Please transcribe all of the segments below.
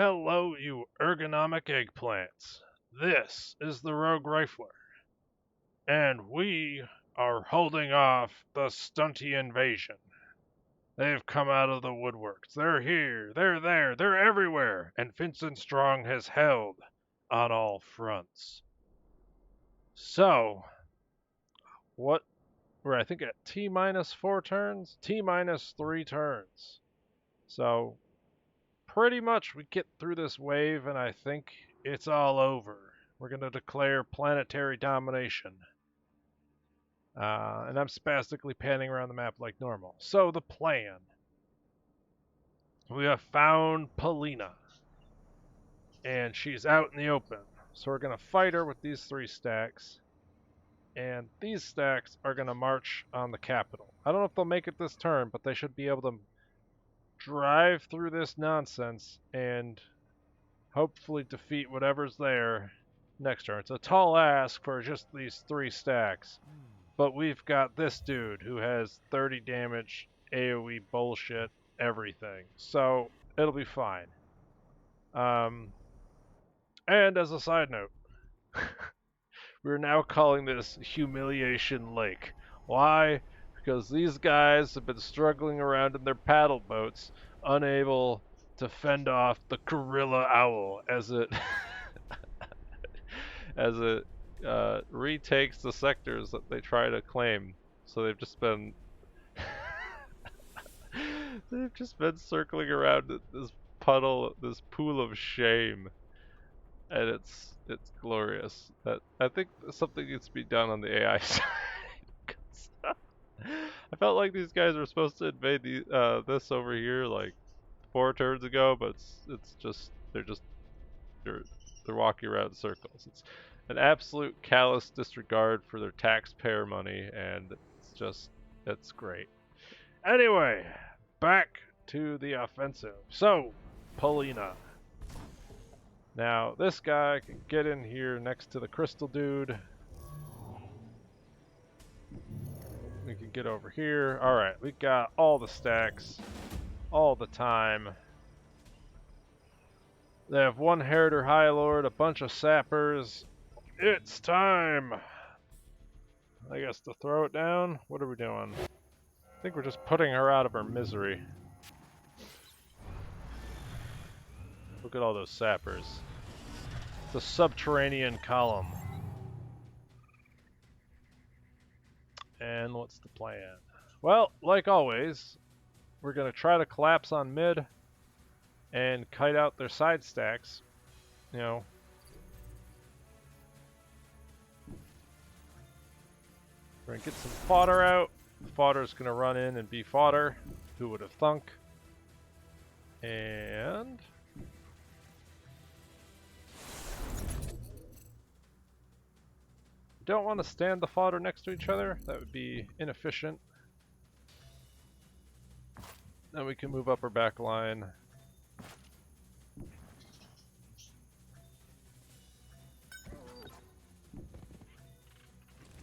Hello, you ergonomic eggplants. This is the Roguerifler, and we are holding off the stunty invasion. They've come out of the woodworks. They're here, they're there, they're everywhere, and Vincent Strong has held on all fronts. So, what? We're, I think, at T minus 4 turns? T minus 3 turns. So, pretty much we get through this wave, and I think it's all over. We're going to declare planetary domination. And I'm spastically panning around the map like normal. So the plan. We have found Polina. And she's out in the open. So we're going to fight her with these 3 stacks. And these stacks are going to march on the capital. I don't know if they'll make it this turn, but they should be able to drive through this nonsense and hopefully defeat whatever's there next turn. It's a tall ask for just these 3 stacks. But we've got this dude who has 30 damage, AoE bullshit, everything. So it'll be fine. And as a side note, we're now calling this Humiliation Lake. Why? Because these guys have been struggling around in their paddle boats, unable to fend off the gorilla owl as it retakes the sectors that they try to claim. So they've just been circling around this puddle, this pool of shame, and it's glorious. I think something needs to be done on the AI side. I felt like these guys were supposed to invade this over here like 4 turns ago, but it's just they're walking around in circles. It's an absolute callous disregard for their taxpayer money, and it's great. Anyway, back to the offensive. So, Polina. Now, this guy can get in here next to the crystal dude. We can get over here. Alright, we got all the stacks, all the time. They have 1 Heriter High Lord, a bunch of sappers. It's time! I guess to throw it down? What are we doing? I think we're just putting her out of her misery. Look at all those sappers. It's a subterranean column. And what's the plan? Well, like always, we're going to try to collapse on mid and kite out their side stacks. You know. We're going to get some fodder out. The fodder's going to run in and be fodder. Who would have thunk? And don't want to stand the fodder next to each other. That would be inefficient. Then we can move up our back line.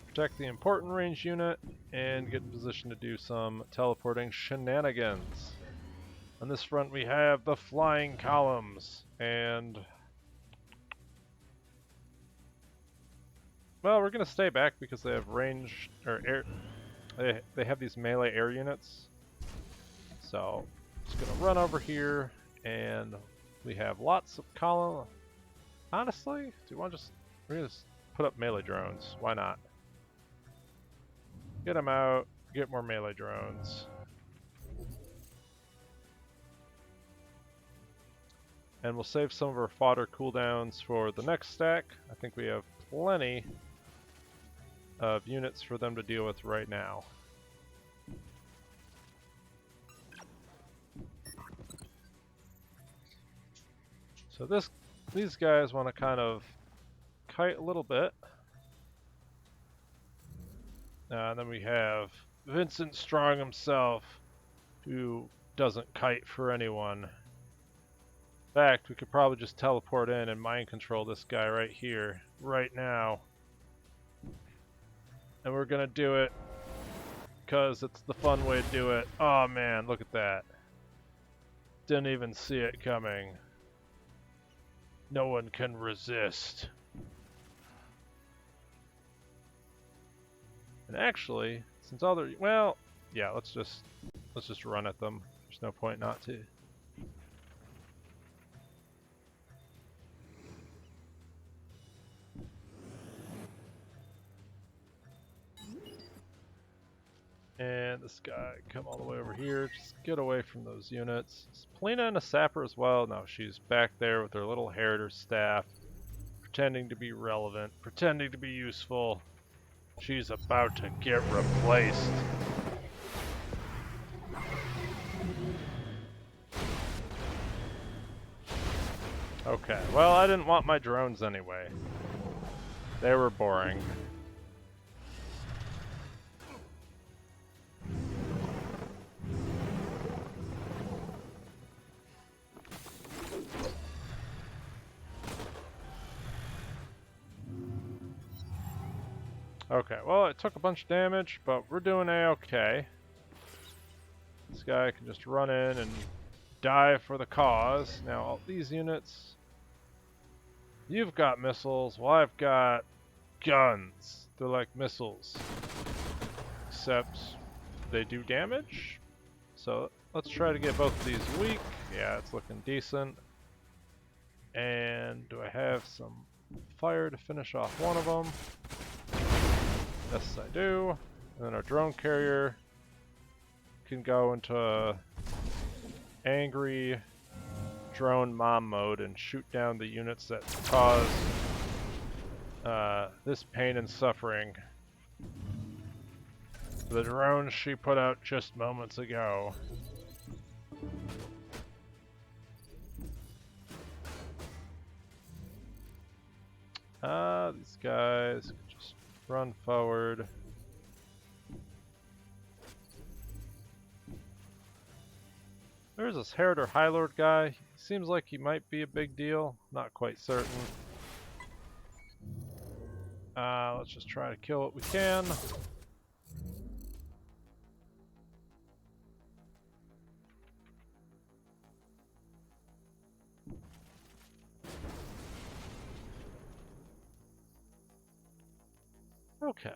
Protect the important range unit and get in position to do some teleporting shenanigans. On this front we have the flying columns, and well, we're gonna stay back because they have range or air. They have these melee air units. So just gonna run over here, and we have lots of column. Honestly, do you want to we're gonna just put up melee drones? Why not? Get them out. Get more melee drones. And we'll save some of our fodder cooldowns for the next stack. I think we have plenty of units for them to deal with right now. So these guys want to kind of kite a little bit. And then we have Vincent Strong himself, who doesn't kite for anyone. In fact, we could probably just teleport in and mind control this guy right here, right now. And we're gonna do it because it's the fun way to do it. Oh man, look at that. Didn't even see it coming. No one can resist. And actually, since all they're well, yeah, let's just run at them. There's no point not to. And this guy, come all the way over here. Just get away from those units. Is Polina and a sapper as well? No, she's back there with her little herder staff, pretending to be relevant, pretending to be useful. She's about to get replaced. Okay, well, I didn't want my drones anyway. They were boring. Okay, well, it took a bunch of damage, but we're doing A-okay. This guy can just run in and die for the cause. Now, all these units... You've got missiles, well, I've got guns. They're like missiles. Except they do damage. So, let's try to get both of these weak. Yeah, it's looking decent. And do I have some fire to finish off one of them? Yes, I do. And then our drone carrier can go into angry drone mom mode and shoot down the units that cause this pain and suffering. The drones she put out just moments ago. These guys can just run forward. There's this Herod High Lord guy. He seems like he might be a big deal. Not quite certain. Let's just try to kill what we can. Okay.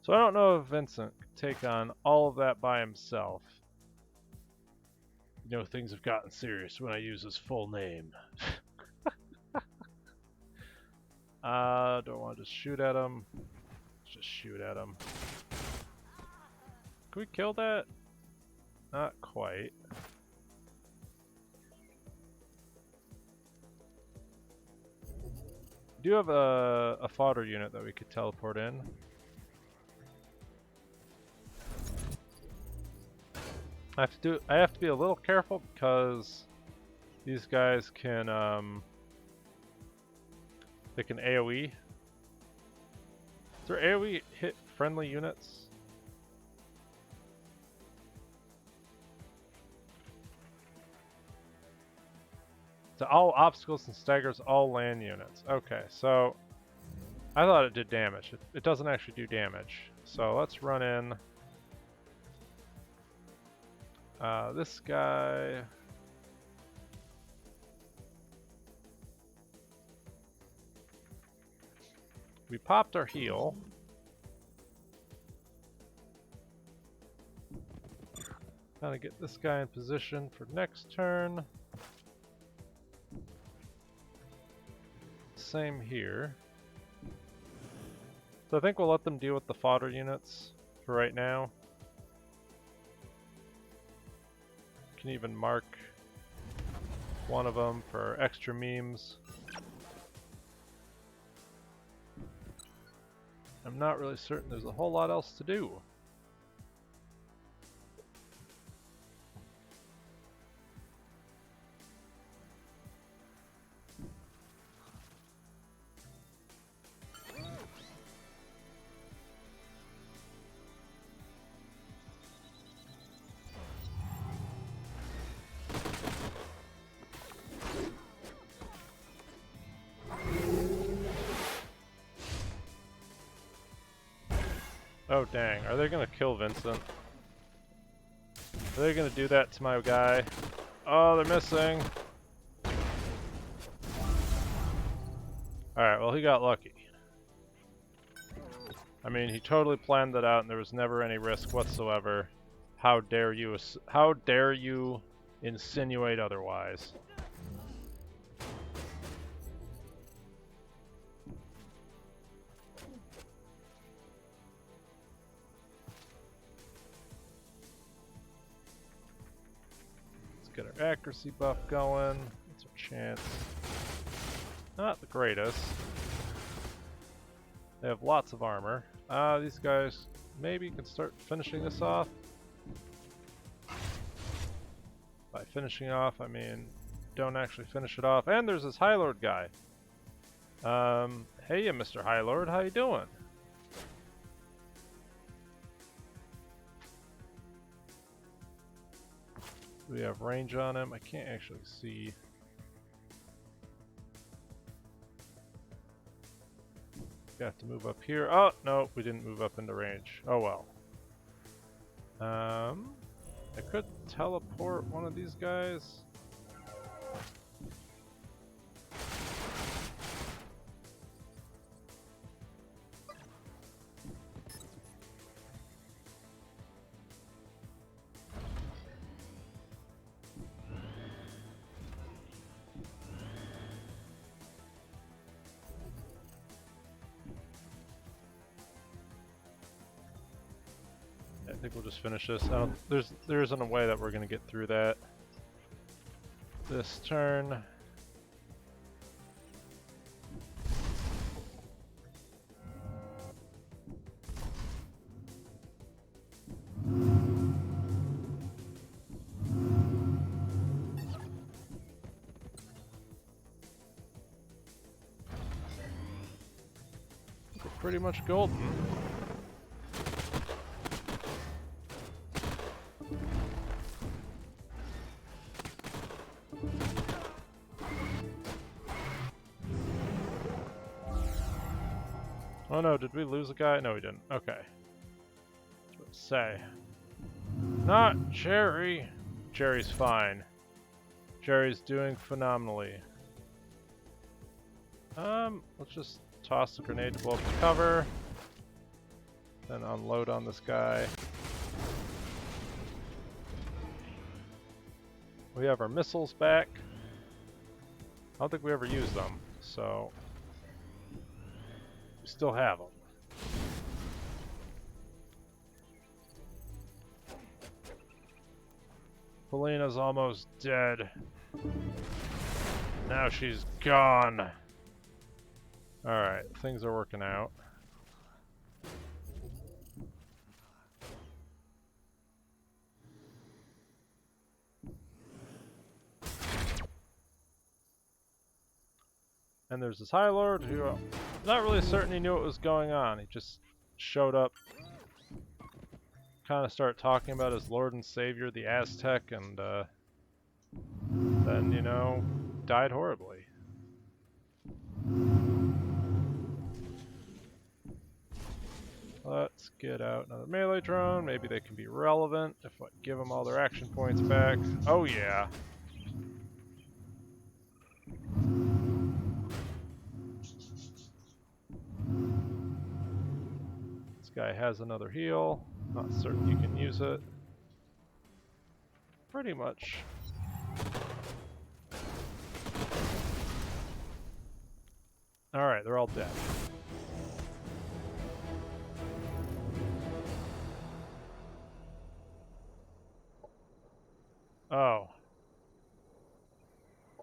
So I don't know if Vincent could take on all of that by himself. You know, things have gotten serious when I use his full name. Do I want to just shoot at him? Let's just shoot at him. Can we kill that? Not quite. We do have a fodder unit that we could teleport in. I have to be a little careful because these guys can they can AoE. Is there AoE hit friendly units? To all obstacles and staggers all land units. Okay, so I thought it did damage. It doesn't actually do damage. So let's run in. This guy. We popped our heal. Trying to get this guy in position for next turn. Same here. So I think we'll let them deal with the fodder units for right now. Can even mark one of them for extra memes. I'm not really certain there's a whole lot else to do. Oh dang, are they gonna kill Vincent? Are they gonna do that to my guy? Oh, they're missing. Alright, well, he got lucky. I mean, he totally planned that out and there was never any risk whatsoever. How dare you insinuate otherwise? Let's get our accuracy buff going. That's our chance. Not the greatest. They have lots of armor. These guys maybe can start finishing this off. By finishing off, I mean don't actually finish it off. And there's this High Lord guy. Hey, Mr. High Lord, how you doing? Do we have range on him? I can't actually see. We have to move up here. Oh, no, we didn't move up into range. Oh well. I could teleport one of these guys. I think we'll just finish this. There isn't a way that we're gonna get through that this turn. We're pretty much golden. Oh no, did we lose a guy? No, we didn't. Okay. Let's say. Not Jerry! Jerry's fine. Jerry's doing phenomenally. Let's just toss the grenade to blow up the cover. Then unload on this guy. We have our missiles back. I don't think we ever used them, so we still have them. Polina's almost dead. Now she's gone. Alright, things are working out. And there's this High Lord who, not really certain he knew what was going on. He just showed up, kind of started talking about his Lord and Savior, the Aztec, and then, you know, died horribly. Let's get out another melee drone. Maybe they can be relevant if I give them all their action points back. Oh yeah. This guy has another heal. Not certain you can use it. Pretty much. Alright, they're all dead. Oh.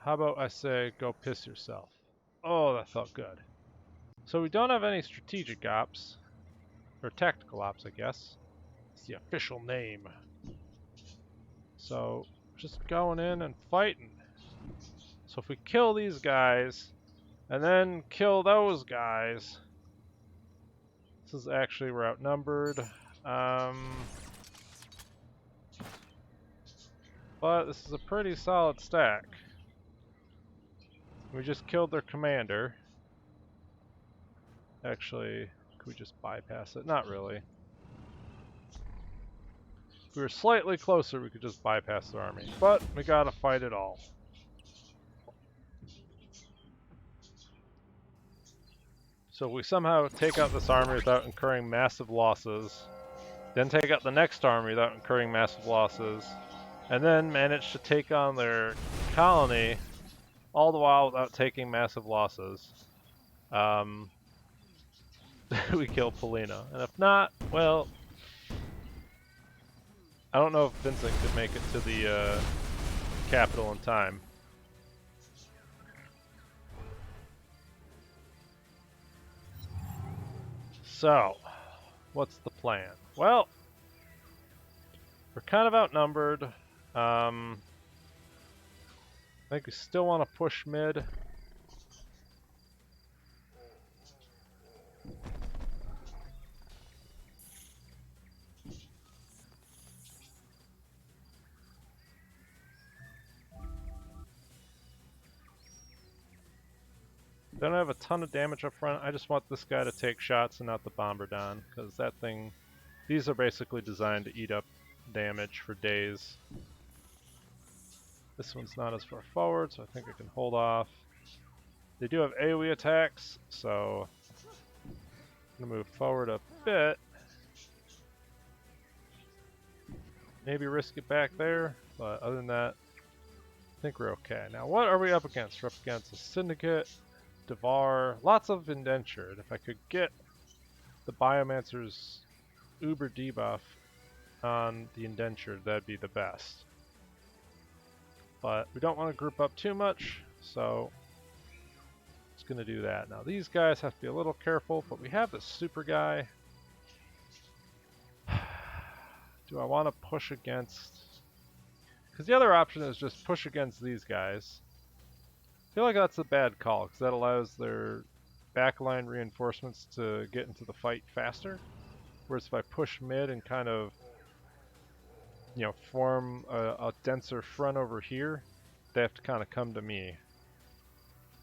How about I say, go piss yourself? Oh, that felt good. So we don't have any strategic ops. Or tactical ops, I guess. It's the official name. So, just going in and fighting. So if we kill these guys, and then kill those guys... This is actually, we're outnumbered. But this is a pretty solid stack. We just killed their commander. Actually, could we just bypass it? Not really. If we were slightly closer, we could just bypass their army. But we gotta fight it all. So we somehow take out this army without incurring massive losses, then take out the next army without incurring massive losses, and then manage to take on their colony, all the while without taking massive losses. We kill Polina. And if not, well, I don't know if Vincent could make it to the capital in time. So, what's the plan? Well, we're kind of outnumbered. I think we still want to push mid. Don't have a ton of damage up front. I just want this guy to take shots and not the Bombardon, because that thing... These are basically designed to eat up damage for days. This one's not as far forward, so I think I can hold off. They do have AoE attacks, so I'm going to move forward a bit. Maybe risk it back there, but other than that, I think we're okay. Now, what are we up against? We're up against a Syndicate, Devar, lots of Indentured. If I could get the Biomancer's Uber debuff on the Indentured, that'd be the best. But we don't want to group up too much, so it's going to do that. Now, these guys have to be a little careful, but we have this super guy. Do I want to push against... Because the other option is just push against these guys. I feel like that's a bad call, because that allows their backline reinforcements to get into the fight faster. Whereas if I push mid and kind of, you know, form a denser front over here, they have to kind of come to me.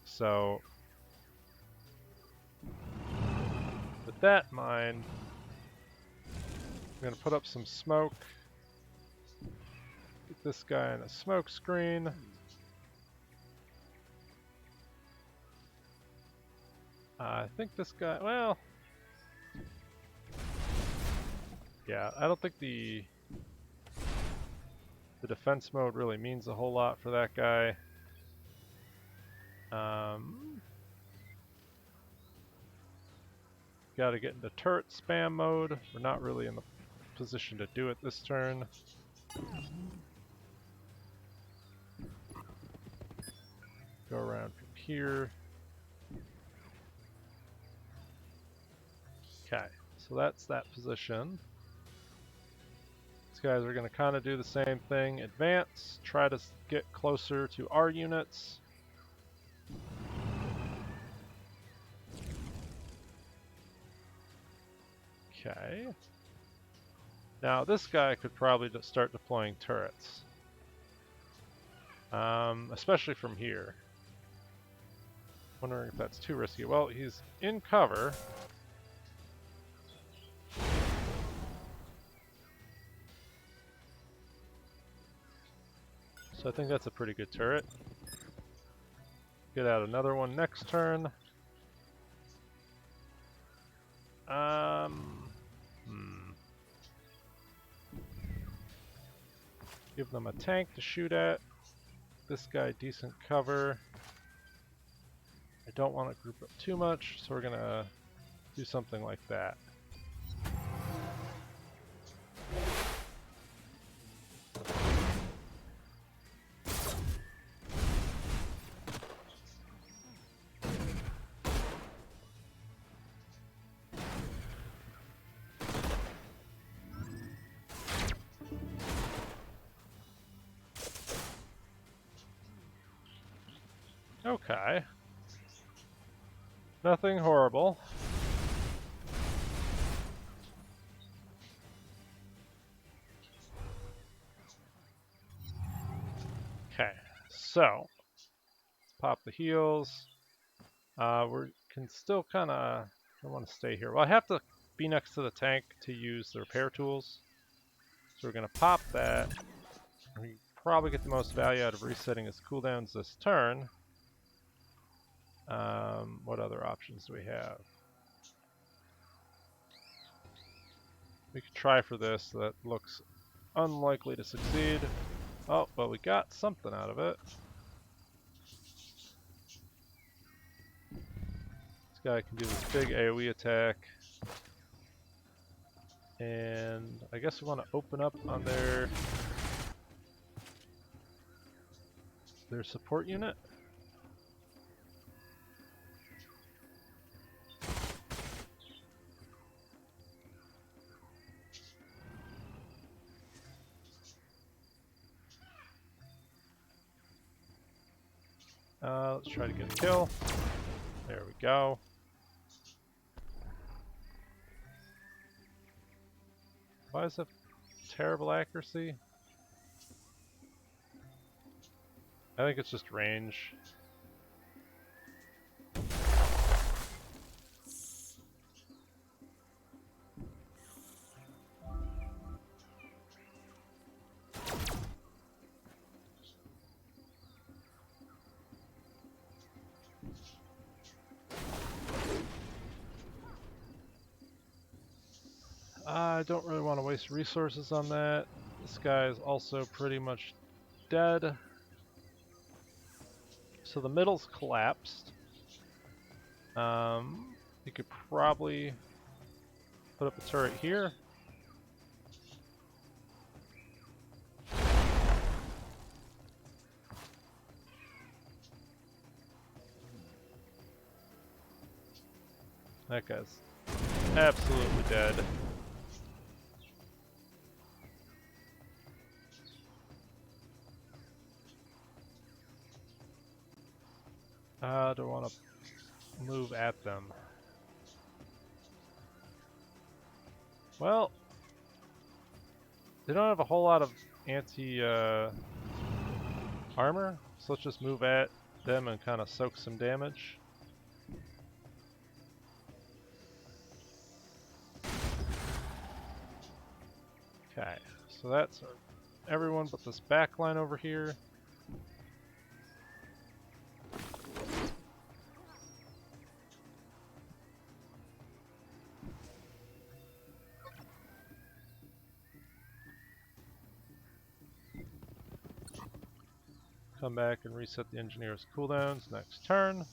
So, with that in mind, I'm going to put up some smoke. Get this guy in a smoke screen. I think this guy, well... Yeah, I don't think the defense mode really means a whole lot for that guy. Gotta get into turret spam mode. We're not really in the position to do it this turn. Go around from here. Okay, so that's that position. These guys are going to kind of do the same thing. Advance, try to get closer to our units. Okay. Now this guy could probably just start deploying turrets. Especially from here. Wondering if that's too risky. Well, he's in cover. So I think that's a pretty good turret. Get out another one next turn. Give them a tank to shoot at. This guy decent cover. I don't want to group up too much, so we're gonna do something like that. Okay. Nothing horrible. Okay, so let's pop the heals. We can still kind of... I want to stay here. Well, I have to be next to the tank to use the repair tools. So we're going to pop that. We probably get the most value out of resetting his cooldowns this turn. What other options do we have? We could try for this. That looks unlikely to succeed. Oh, but we got something out of it. This guy can do this big AoE attack. And I guess we want to open up on their support unit. Let's try to get a kill. There we go. Why is it terrible accuracy? I think it's just range. I don't really want to waste resources on that. This guy is also pretty much dead. So the middle's collapsed. You could probably put up a turret here. That guy's absolutely dead. I don't want to move at them. Well, they don't have a whole lot of anti-armor, so let's just move at them and kind of soak some damage. Okay, so that's everyone but this back line over here. Come back and reset the engineer's cooldowns next turn.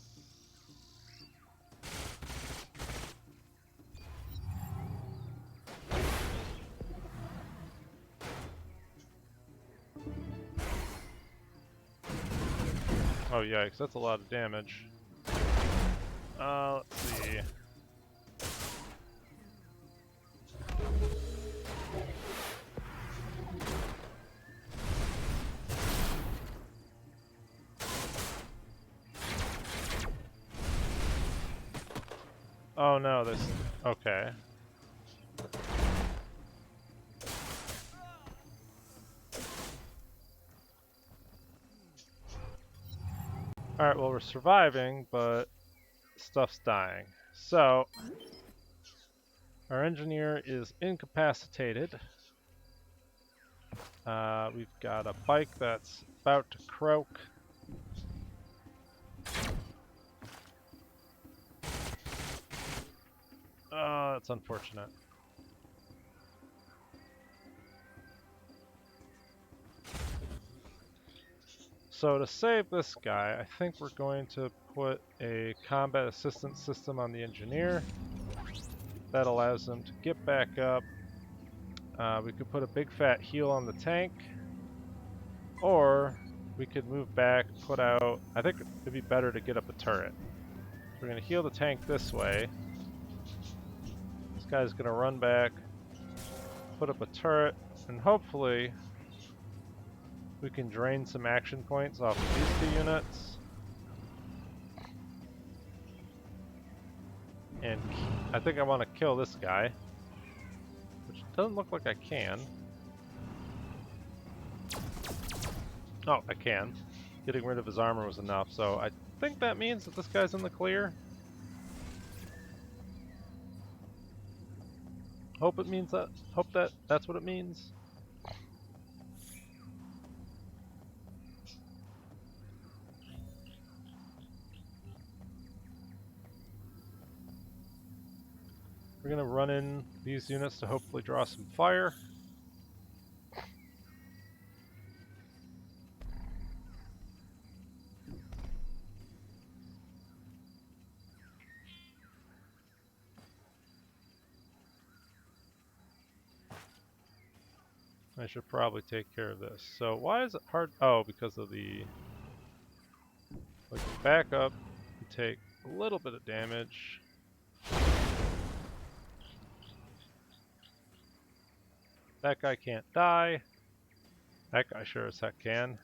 Oh yikes, that's a lot of damage. Let's see. Oh no, this... okay. Alright, well we're surviving, but stuff's dying. So, our engineer is incapacitated. We've got a bike that's about to croak. Oh, that's unfortunate. So to save this guy, I think we're going to put a combat assistance system on the engineer. That allows them to get back up. We could put a big fat heal on the tank. Or we could move back, put out... I think it'd be better to get up a turret. We're going to heal the tank this way. This guy's going to run back, put up a turret, and hopefully we can drain some action points off of these two units. And I think I want to kill this guy, which doesn't look like I can. Oh, I can. Getting rid of his armor was enough, so I think that means that this guy's in the clear. Hope it means that. Hope that that's what it means. We're gonna run in these units to hopefully draw some fire. I should probably take care of this. So why is it hard? Oh, because of the... Like, back up and take a little bit of damage. That guy can't die. That guy sure as heck can.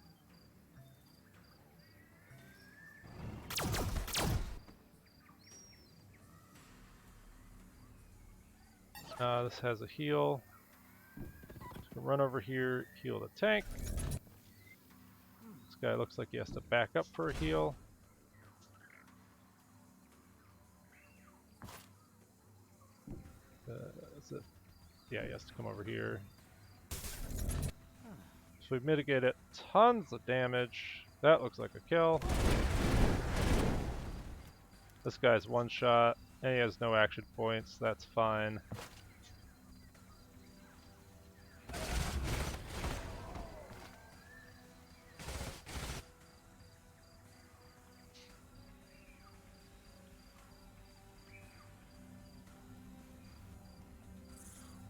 This has a heal. Run over here, heal the tank. This guy looks like he has to back up for a heal. Is it? Yeah, he has to come over here. So we've mitigated tons of damage. That looks like a kill. This guy's one shot, and he has no action points. That's fine.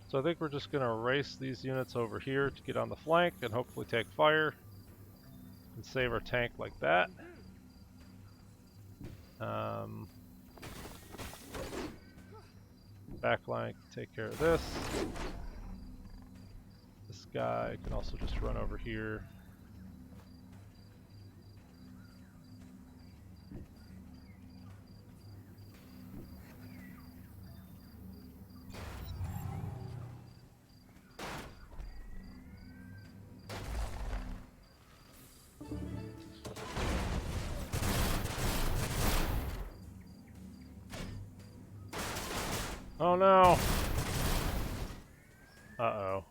So I think we're just going to race these units over here to get on the flank and hopefully take fire and save our tank like that. Backline can take care of this. This guy can also just run over here. Oh no! Uh-oh.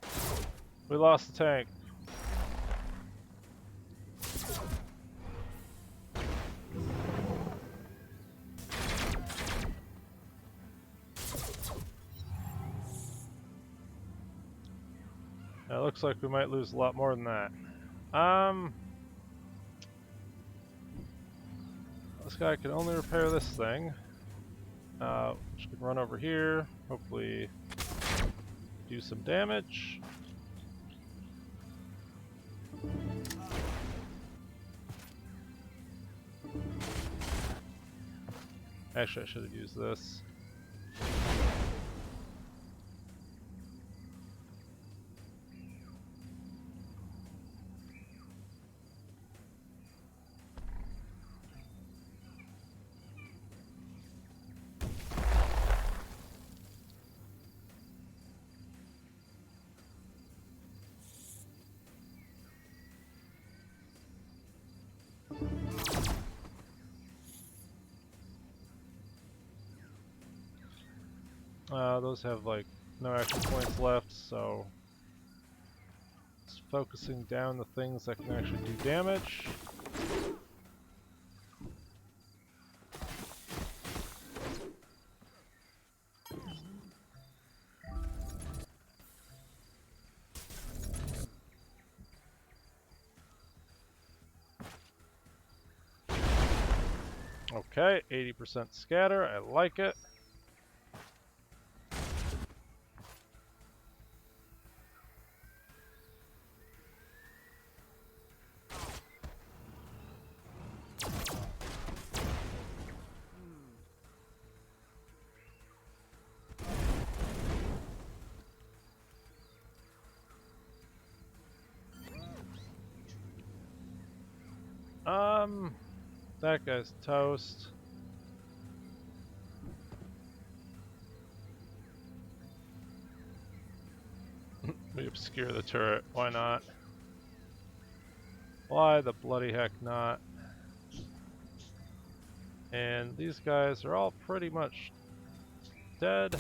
We lost the tank. It looks like we might lose a lot more than that. This guy can only repair this thing. Just can run over here, hopefully do some damage. Actually, I should have used this. Those have like no action points left, so just focusing down the things that can actually do damage. Okay, 80% scatter, I like it. That guy's toast. We obscure the turret, why not? Why the bloody heck not? And these guys are all pretty much dead.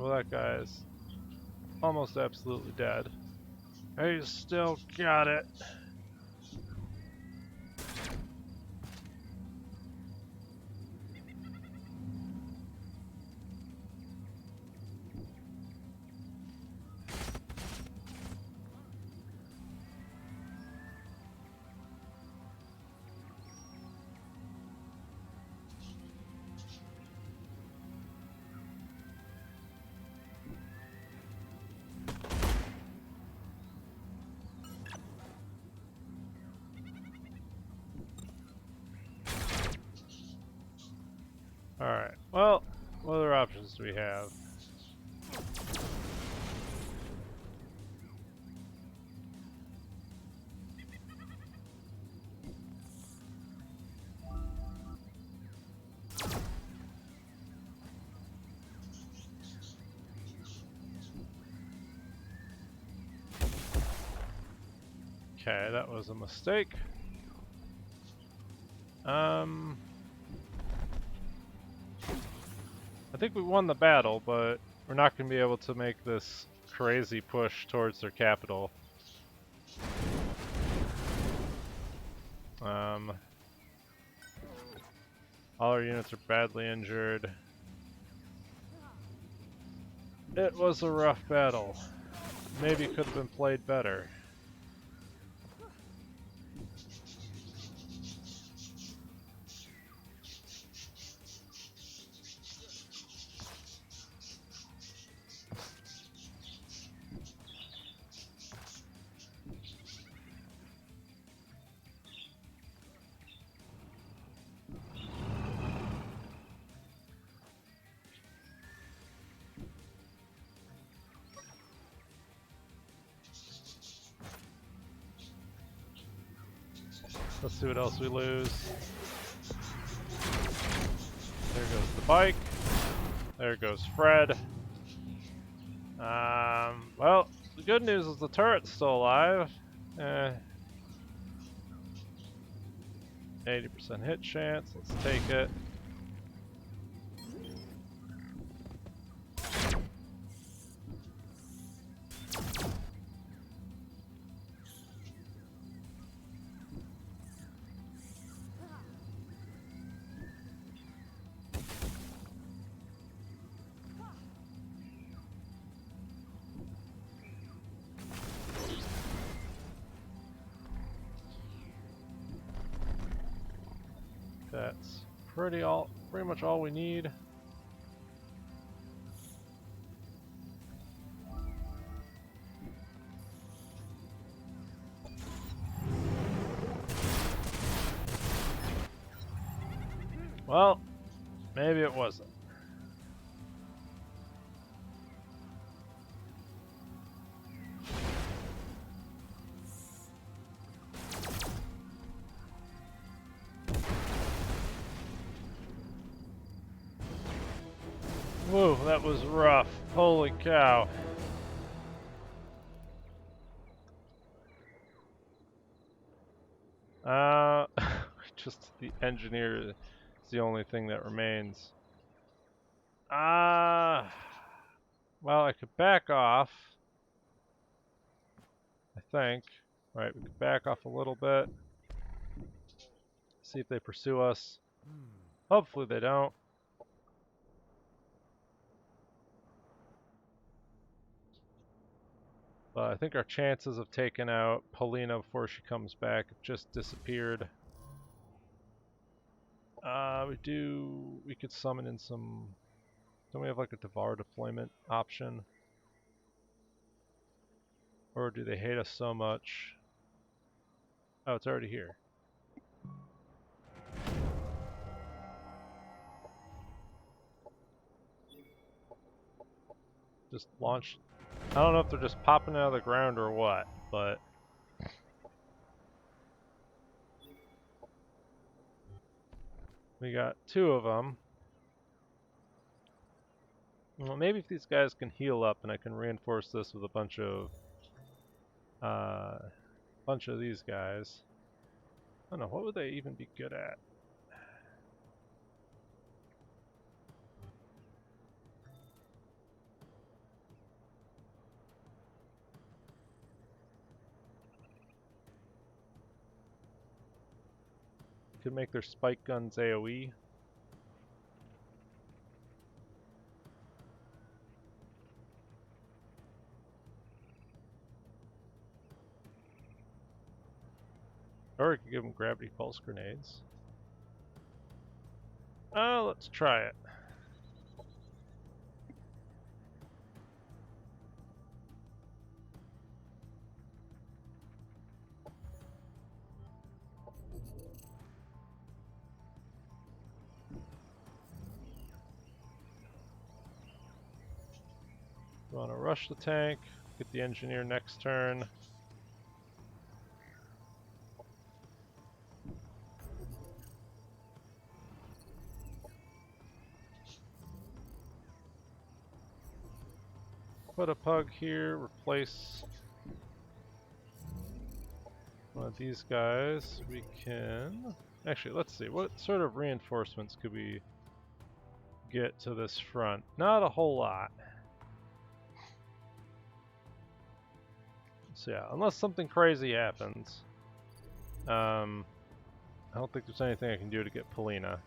Well, that guy's almost absolutely dead. He's still got it. Alright, well, what other options do we have? Okay, that was a mistake. I think we won the battle, but we're not going to be able to make this crazy push towards their capital. All our units are badly injured. It was a rough battle. Maybe it could have been played better. Let's see what else we lose. There goes the bike. There goes Fred. Well, the good news is the turret's still alive. 80% hit chance. Let's take it. That's pretty much all we need. Well, maybe it wasn't. Whoa, that was rough. Holy cow. Just the engineer is the only thing that remains. Well, I could back off. I think. Right, we could back off a little bit. See if they pursue us. Hopefully they don't. But I think our chances of taking out Polina before she comes back have just disappeared. We could summon in some... Don't we have like a Devar deployment option? Or do they hate us so much? Oh, it's already here. Just launch. I don't know if they're just popping out of the ground or what, but... We got 2 of them. Well, maybe if these guys can heal up and I can reinforce this with a bunch of these guys. I don't know, what would they even be good at? Could make their spike guns AoE. Or I could give them gravity pulse grenades. Oh, let's try it. We want to rush the tank, get the engineer next turn. Put a pug here, replace one of these guys. We can... Actually, let's see. What sort of reinforcements could we get to this front? Not a whole lot. So yeah, unless something crazy happens, I don't think there's anything I can do to get Polina.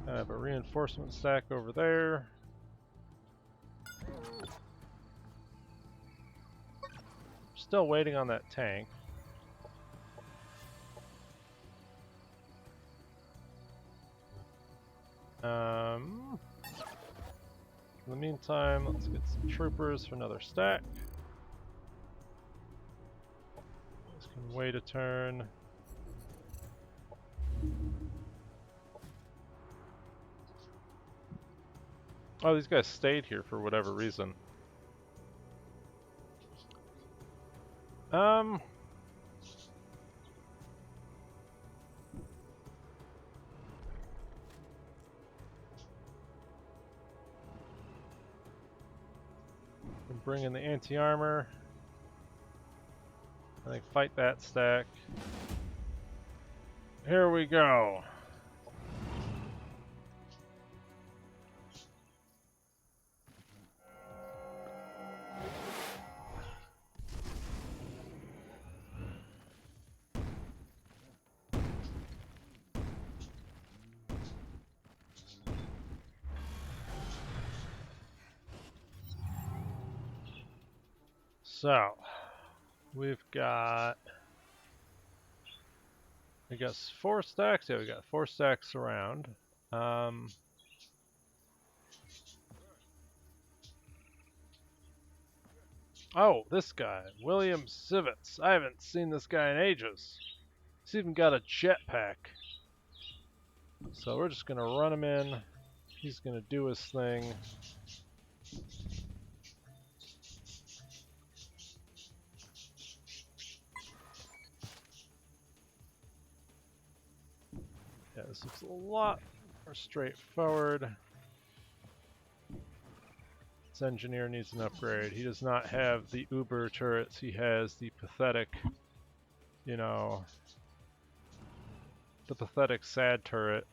I have a reinforcement stack over there. Still waiting on that tank. In the meantime, let's get some troopers for another stack. Just can wait a turn. Oh, these guys stayed here for whatever reason. Bring in the anti-armor. I think fight that stack. Here we go. So, we got 4 stacks. Yeah, we got 4 stacks around. Oh, this guy, William Sivets. I haven't seen this guy in ages. He's even got a jetpack. So we're just gonna run him in. He's gonna do his thing. Yeah, this looks a lot more straightforward. This engineer needs an upgrade. He does not have the Uber turrets. He has the pathetic, you know, the pathetic sad turret.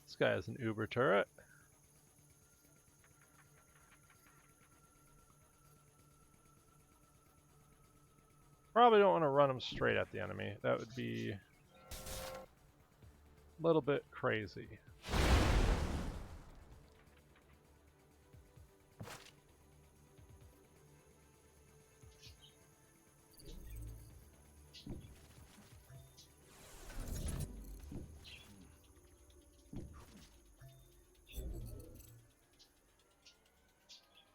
This guy has an Uber turret. Probably don't want to run him straight at the enemy. That would be a little bit crazy.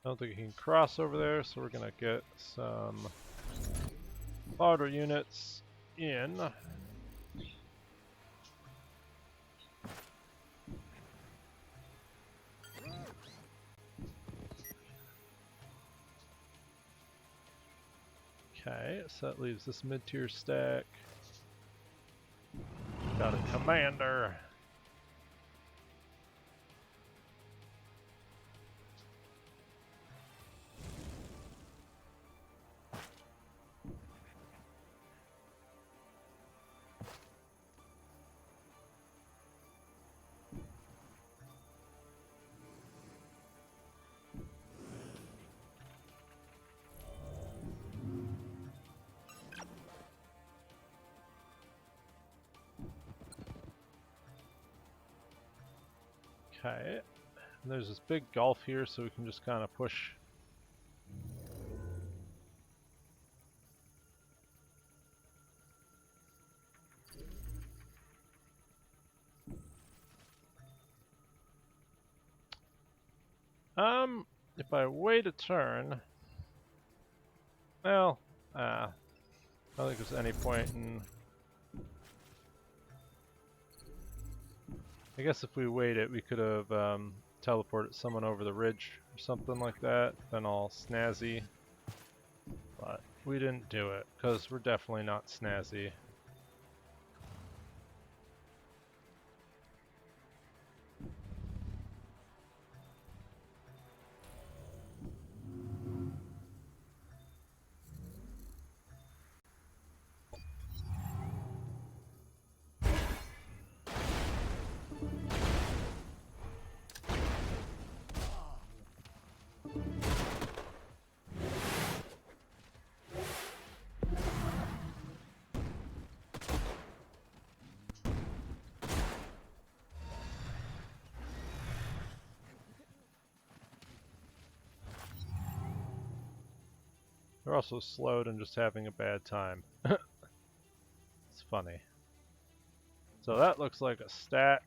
I don't think he can cross over there, so we're gonna get some auto units in. Okay, so that leaves this mid-tier stack. Got a commander. Okay, and there's this big gulf here, so we can just kind of push. If I wait a turn, well, I don't think there's any point in. I guess if we waited, we could have teleported someone over the ridge or something like that, been all snazzy. But we didn't do it, because we're definitely not snazzy. They're also slowed and just having a bad time. It's funny. So that looks like a stack.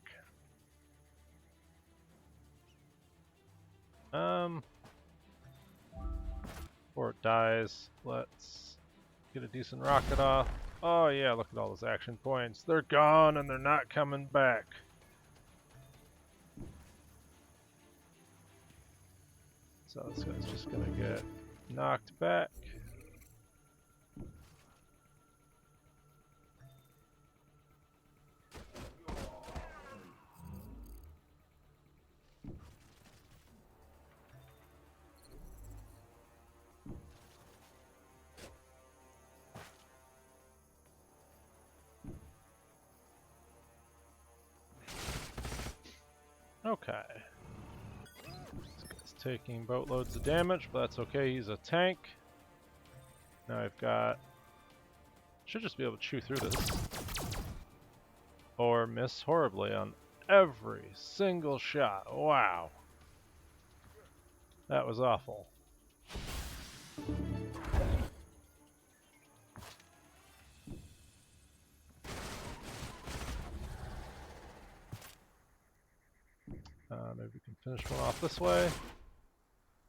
Before it dies, let's get a decent rocket off. Oh yeah, look at all those action points. They're gone and they're not coming back. So this guy's just gonna get knocked back. Okay. This guy's taking boatloads of damage, but that's okay, he's a tank. Now I've got... Should just be able to chew through this. Or miss horribly on every single shot. Wow. That was awful. Maybe we can finish one off this way.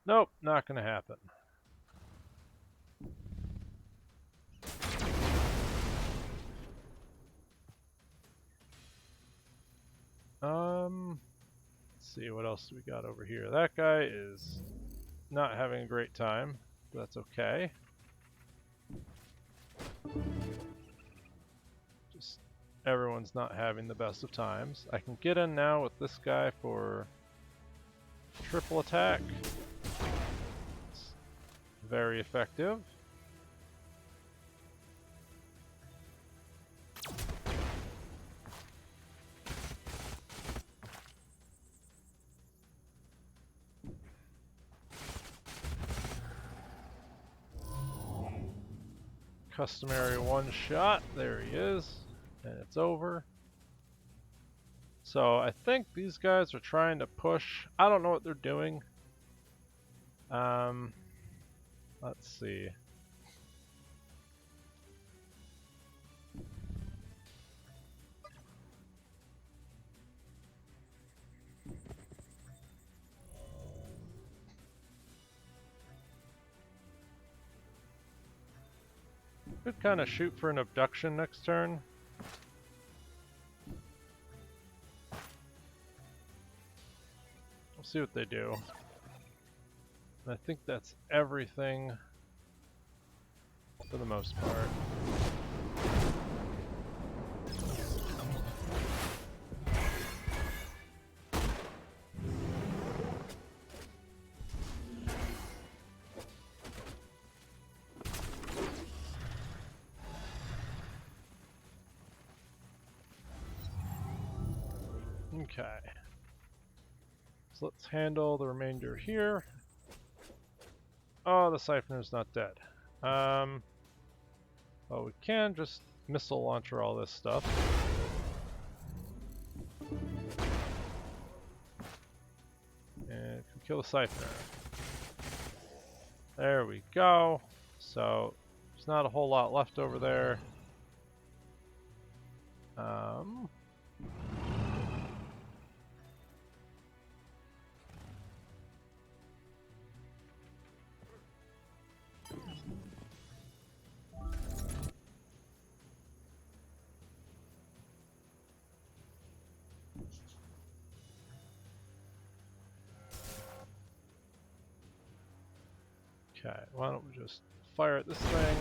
Nope, not gonna happen. Let's see, what else do we got over here? That guy is not having a great time, but that's okay. Just everyone's not having the best of times. I can get in now with this guy for triple attack. It's very effective. Customary one shot, there he is, and it's over. So I think these guys are trying to push. I don't know what they're doing. Let's see. Could kind of shoot for an abduction next turn. We'll see what they do. And I think that's everything for the most part. Okay. So let's handle the remainder here. Oh, the siphoner's not dead. Well, we can just missile launcher all this stuff. And kill the siphoner. There we go. So there's not a whole lot left over there. Okay, why don't we just fire at this thing?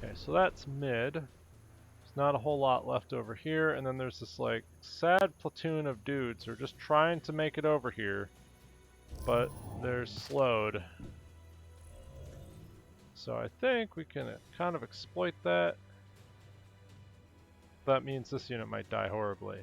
Okay, so that's mid. There's not a whole lot left over here, and then there's this like sad platoon of dudes who are just trying to make it over here, but they're slowed. So I think we can kind of exploit that. That means this unit might die horribly.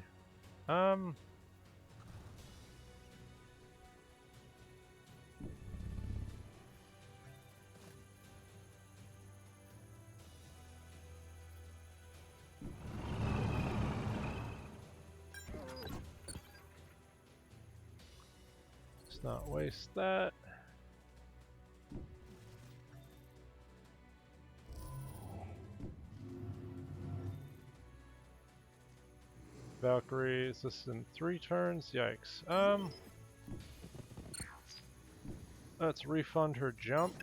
Let's not waste that. Valkyrie, is this in 3 turns? Yikes. Let's refund her jump.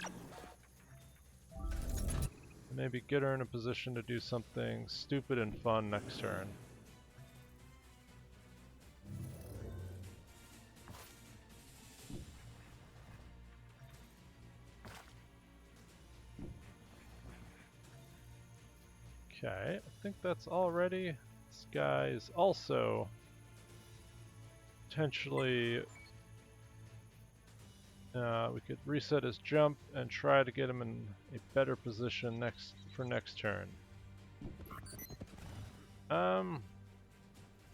Maybe get her in a position to do something stupid and fun next turn. Okay, I think that's all ready. This guy is also potentially... we could reset his jump and try to get him in a better position for next turn.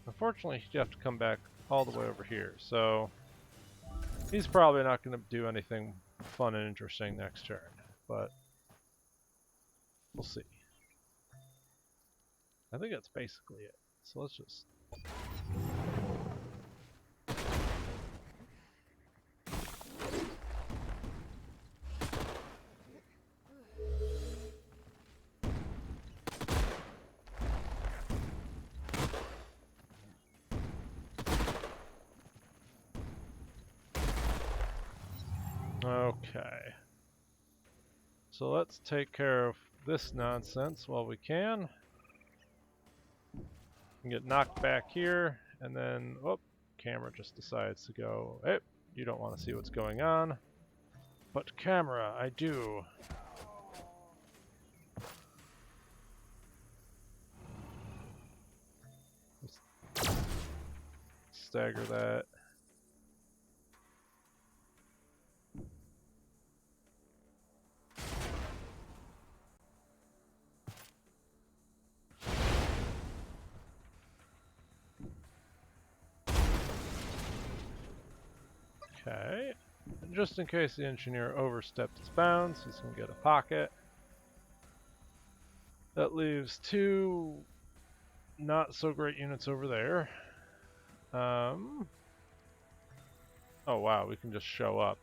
Unfortunately, he'd have to come back all the way over here, so he's probably not going to do anything fun and interesting next turn, but we'll see. I think that's basically it. So let's just... Okay. So let's take care of this nonsense while we can. Get knocked back here, and then, oh, camera just decides to go, hey, you don't want to see what's going on. But camera, I do. Let's stagger that. Okay, and just in case the engineer overstepped his bounds, he's going to get a pocket. That leaves 2 not so great units over there. Oh wow, we can just show up.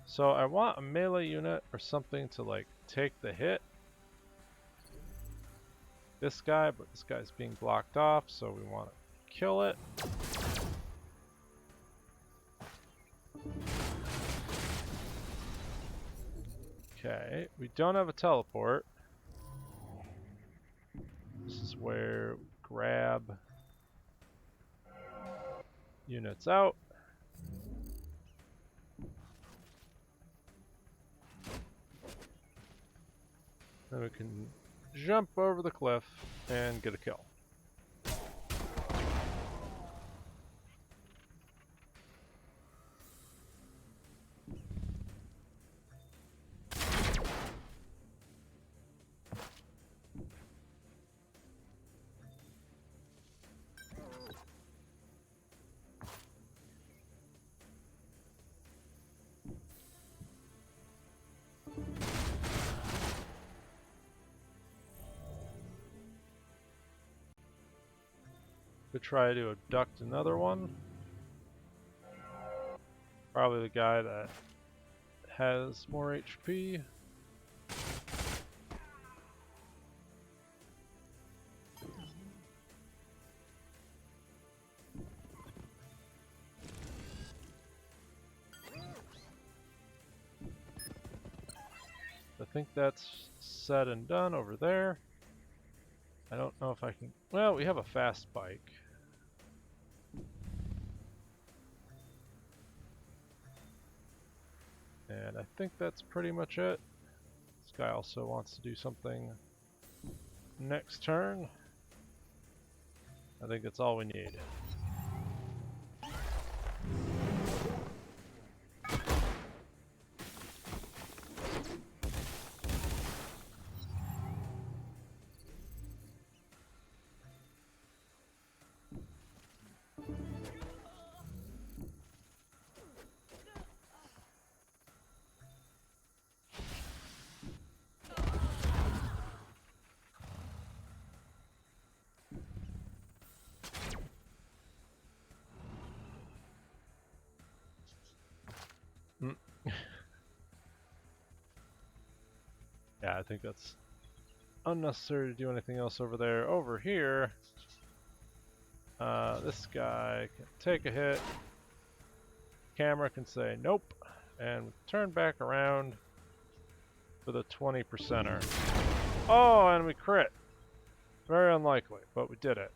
So I want a melee unit or something to like take the hit. This guy, but this guy's being blocked off, so we want to kill it. Okay, we don't have a teleport. This is where we grab units out. Then we can jump over the cliff and get a kill. Could try to abduct another one. Probably the guy that has more HP. I think that's said and done over there. I don't know if I can... Well, we have a fast bike. And I think that's pretty much it. This guy also wants to do something next turn. I think that's all we need. Yeah, I think that's unnecessary to do anything else over there. Over here, this guy can take a hit. Camera can say nope, and turn back around for the 20%er. Oh, and we crit. Very unlikely, but we did it.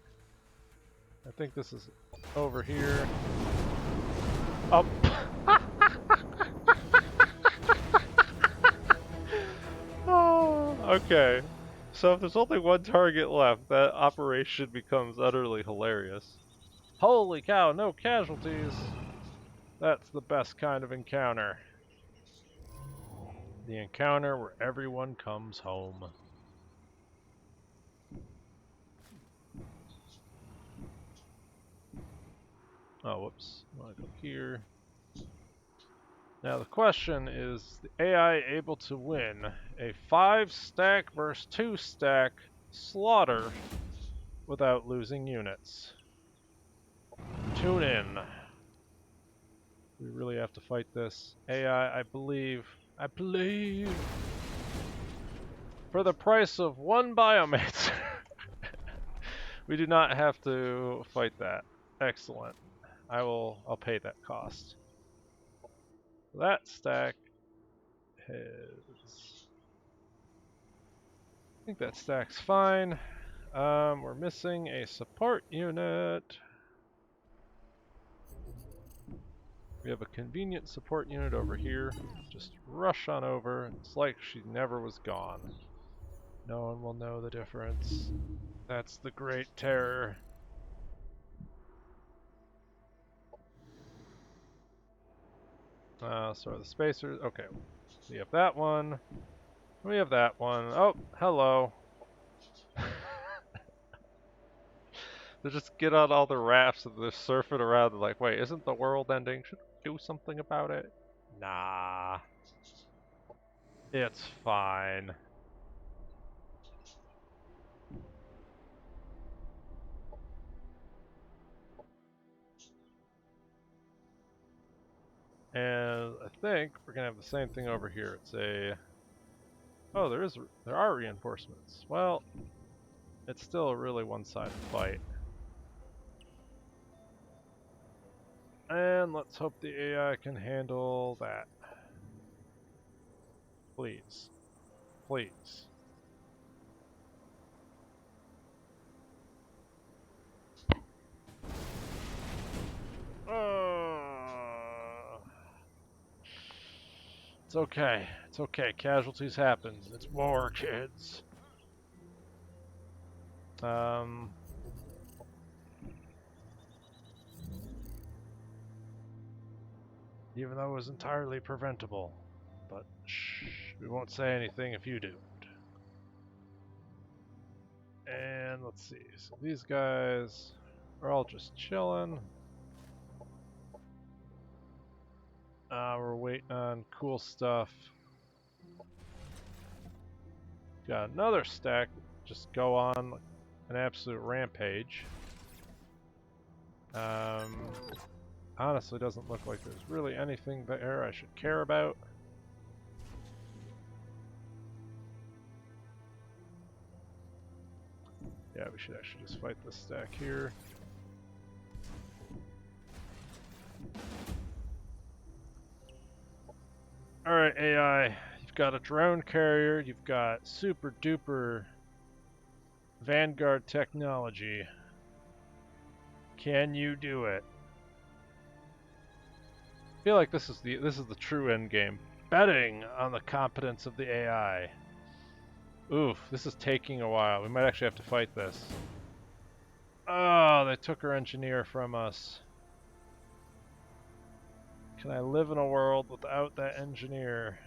I think this is over here. Up. Oh, okay. So if there's only one target left, that operation becomes utterly hilarious. Holy cow, no casualties! That's the best kind of encounter. The encounter where everyone comes home. Oh, whoops. I want to go here. Now the question is, the AI able to win a 5-stack versus 2-stack slaughter without losing units? Tune in. We really have to fight this. AI, I believe, for the price of 1 biomater, we do not have to fight that. Excellent. I'll pay that cost. That stack has... I think that stack's fine. We're missing a support unit. We have a convenient support unit over here. Just rush on over. It's like she never was gone. No one will know the difference. That's the great terror. So are the spacers. Okay. We have that one. We have that one. Oh, hello. They just get on all the rafts and they're surfing around and like, wait, isn't the world ending? Should we do something about it? Nah. It's fine. And I think we're gonna have the same thing over here. It's a... Oh, there are reinforcements. Well, it's still a really one-sided fight. And let's hope the AI can handle that. Please. Please. It's okay. It's okay. Casualties happen. It's war, kids. Even though it was entirely preventable. But shh, we won't say anything if you do. And let's see. So these guys are all just chilling. We're waiting on cool stuff. Got another stack. Just go on an absolute rampage. Honestly, doesn't look like there's really anything there I should care about. Yeah, we should actually just fight this stack here. Alright, AI. You've got a drone carrier, you've got super duper Vanguard technology. Can you do it? I feel like this is the true end game. Betting on the competence of the AI. Oof, this is taking a while. We might actually have to fight this. Oh, they took our engineer from us. Can I live in a world without that engineer?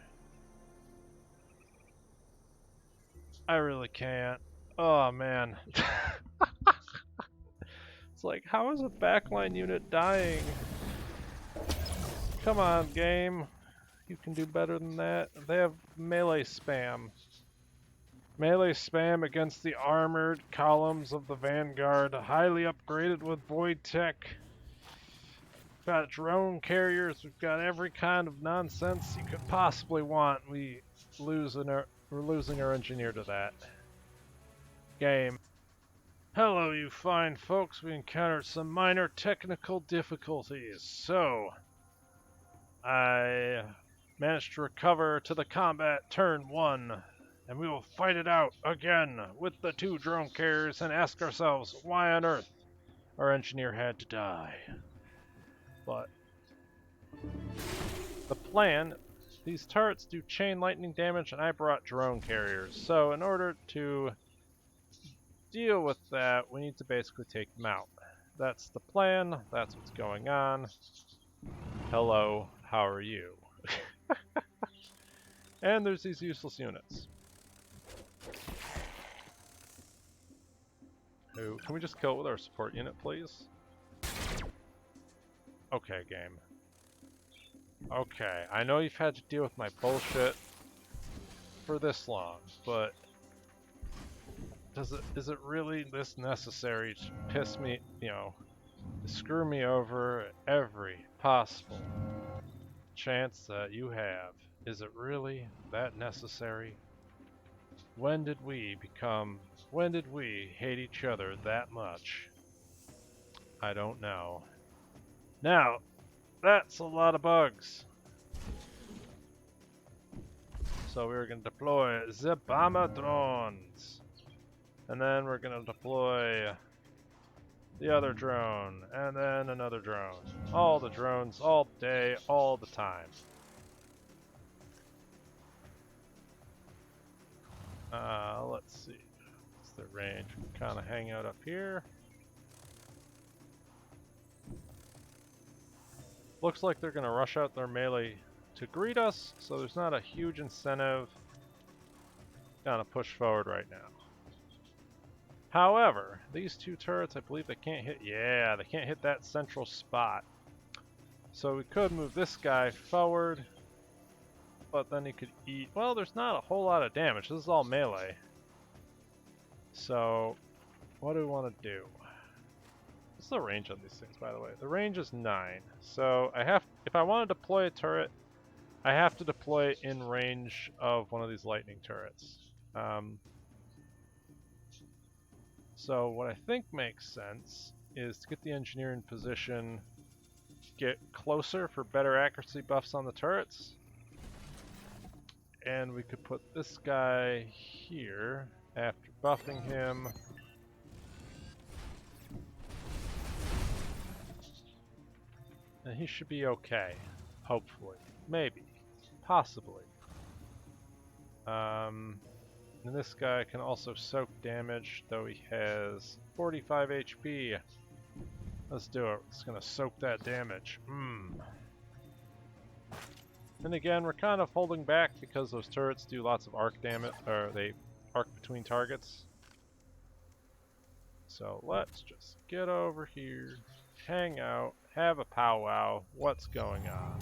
I really can't. Oh man. It's like, how is a backline unit dying? Come on, game. You can do better than that. They have melee spam. Melee spam against the armored columns of the Vanguard, highly upgraded with void tech. We've got drone carriers, we've got every kind of nonsense you could possibly want. We're losing our engineer to that. Game. Hello, you fine folks. We encountered some minor technical difficulties, so I managed to recover to the combat turn 1, and we will fight it out again with the 2 drone carriers and ask ourselves why on earth our engineer had to die. But the plan, these turrets do chain lightning damage, and I brought drone carriers, so in order to deal with that, we need to basically take them out. That's the plan, that's what's going on. Hello, how are you? And there's these useless units. Who, can we just kill it with our support unit, please? Okay, game. Okay, I know you've had to deal with my bullshit for this long, but is it really this necessary to piss me, to screw me over at every possible chance that you have? Is it really that necessary? When did we hate each other that much? I don't know. Now, that's a lot of bugs. So we're going to deploy the bomber drones. And then we're going to deploy the other drone. And then another drone. All the drones, all day, all the time. Let's see. What's the range? We can kind of hang out up here. Looks like they're going to rush out their melee to greet us, so there's not a huge incentive to kind of push forward right now. However, these 2 turrets, I believe they can't hit, yeah, they can't hit that central spot. So we could move this guy forward, but then he could eat, well, there's not a whole lot of damage, this is all melee. So, what do we want to do? What's the range on these things, by the way? The range is 9, so if I want to deploy a turret, I have to deploy it in range of one of these lightning turrets. So what I think makes sense is to get the engineer in position, get closer for better accuracy buffs on the turrets. And we could put this guy here after buffing him. And he should be okay, hopefully. Maybe. Possibly. And this guy can also soak damage, though he has 45 HP. Let's do it. It's gonna soak that damage. And again, we're kind of holding back because those turrets do lots of arc damage, or they arc between targets. So let's just get over here, hang out, have a powwow. What's going on?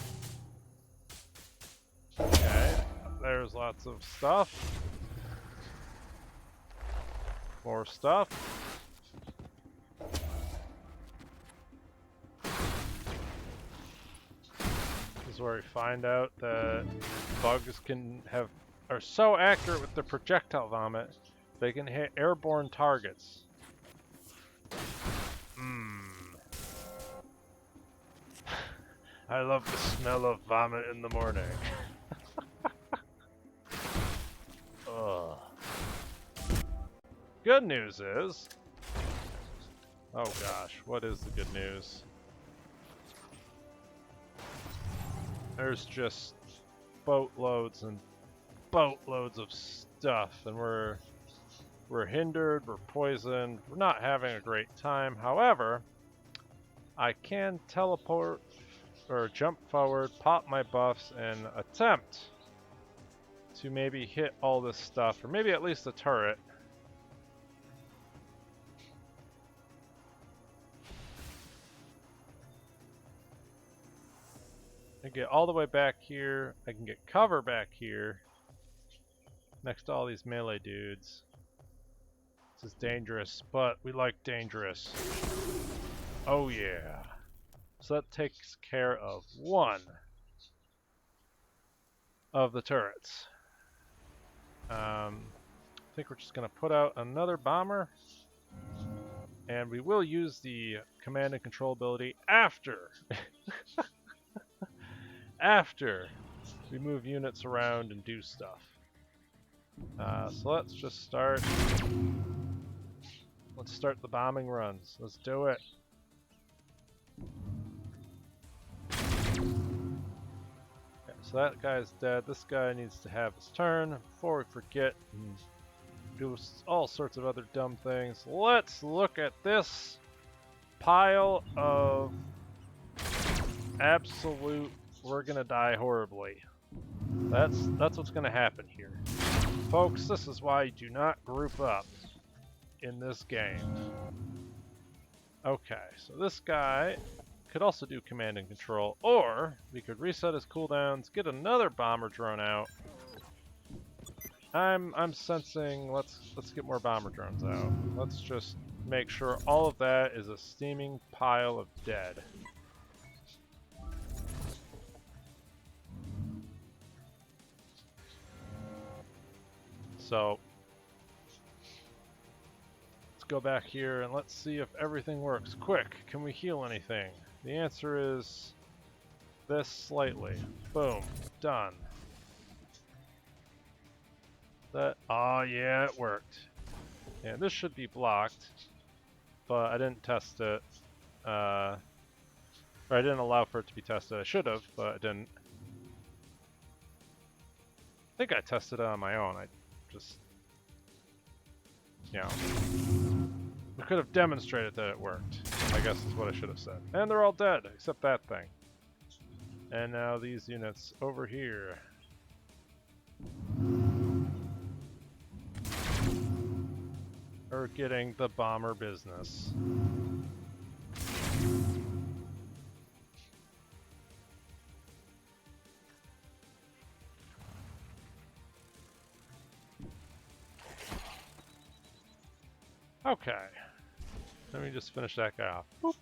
Okay, there's lots of stuff. More stuff. This is where we find out that bugs are so accurate with their projectile vomit, they can hit airborne targets. I love the smell of vomit in the morning. Ugh. Good news is... Oh gosh, what is the good news? There's just boatloads and boatloads of stuff, and we're hindered, we're poisoned, we're not having a great time. However, I can teleport or jump forward, pop my buffs, and attempt to maybe hit all this stuff, or maybe at least the turret. I get all the way back here, I can get cover back here, next to all these melee dudes. This is dangerous, but we like dangerous. Oh yeah. So that takes care of one of the turrets. I think we're just going to put out another bomber. And we will use the command and control ability after. After we move units around and do stuff. So let's just start. Let's start the bombing runs. Let's do it. So that guy's dead. This guy needs to have his turn before we forget and do all sorts of other dumb things. Let's look at this pile of absolute we're gonna die horribly. That's what's gonna happen here. Folks, this is why you do not group up in this game. Okay, so this guy could also do command and control, or we could reset his cooldowns, get another bomber drone out. I'm sensing let's get more bomber drones out. Let's just make sure all of that is a steaming pile of dead. So let's go back here and let's see if everything works. Quick, can we heal anything? The answer is this slightly. Boom, done. Oh yeah, it worked. Yeah, this should be blocked, but I didn't test it. Or I didn't allow for it to be tested. I should have, but I didn't. I think I tested it on my own. I just, you know, we could have demonstrated that it worked, I guess is what I should have said. And they're all dead, except that thing. And now these units over here. Are getting the bomber business. Okay. Let me just finish that guy off. Boop.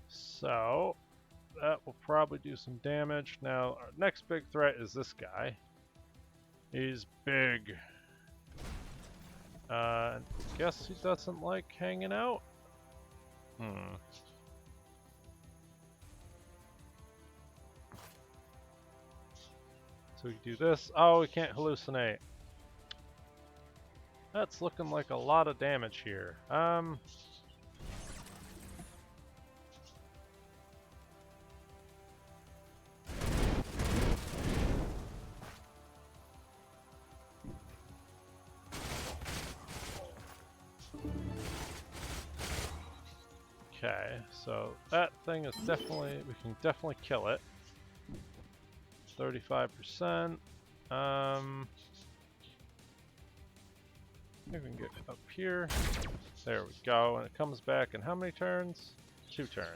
So, that will probably do some damage. Now, our next big threat is this guy. He's big. Guess he doesn't like hanging out? So we do this. Oh, we can't hallucinate. That's looking like a lot of damage here. Okay, so that thing is definitely, we can definitely kill it. 35%. I think we can get up here. There we go, and it comes back in how many turns? 2 turns.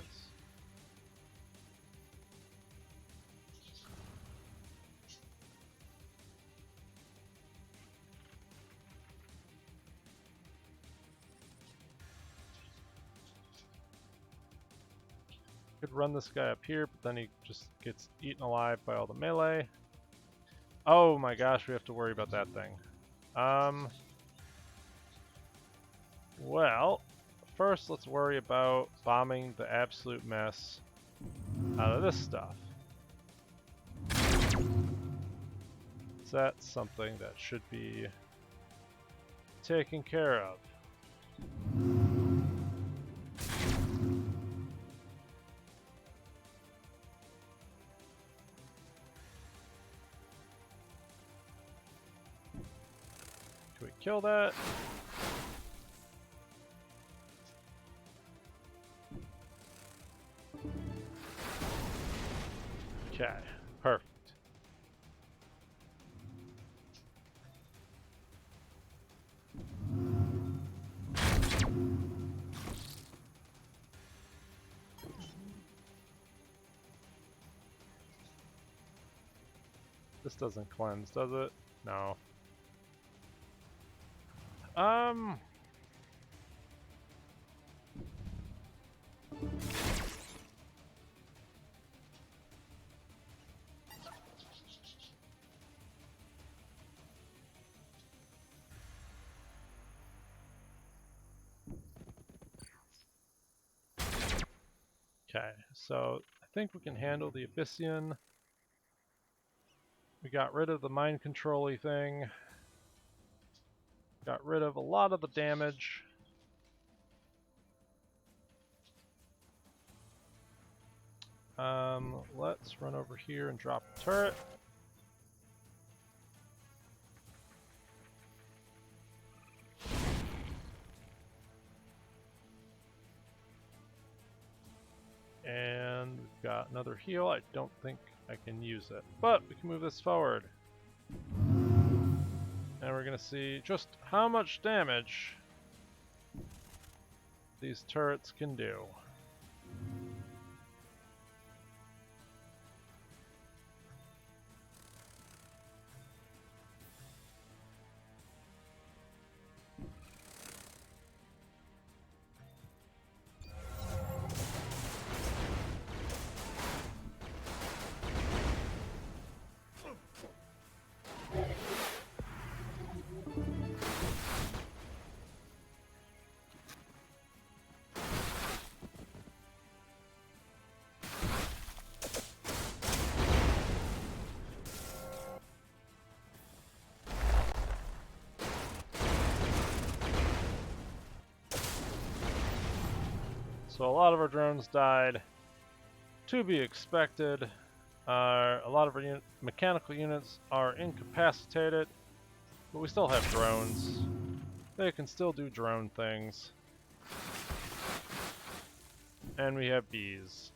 Could run this guy up here, but then he just gets eaten alive by all the melee. Oh my gosh, we have to worry about that thing. Well, first let's worry about bombing the absolute mess out of this stuff. So that's something that should be taken care of. Can we kill that? Okay, perfect. This doesn't cleanse, does it? No. Okay, so I think we can handle the Abyssian. We got rid of the mind control-y thing. Got rid of a lot of the damage. Let's run over here and drop the turret. And we've got another heal. I don't think I can use it, but we can move this forward. And we're going to see just how much damage these turrets can do. So a lot of our drones died. To be expected. A lot of our mechanical units are incapacitated, but we still have drones. They can still do drone things. And we have bees.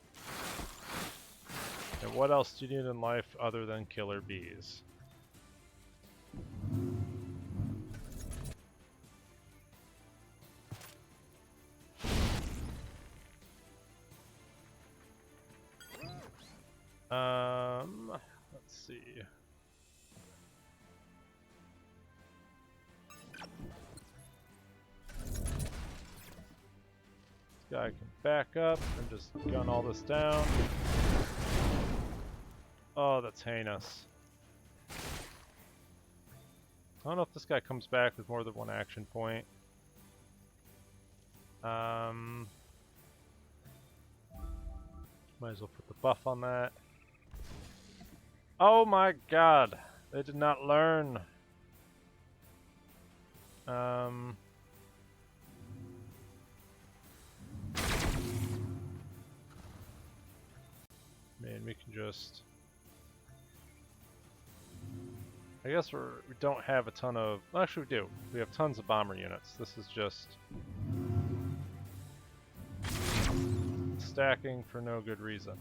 And what else do you need in life other than killer bees? Let's see. This guy can back up and just gun all this down. Oh, that's heinous. I don't know if this guy comes back with more than one action point. Might as well put the buff on that. Oh my god! They did not learn. Man, we can just... I guess we don't have a ton of... Actually, we do. We have tons of bomber units. This is just... stacking for no good reason.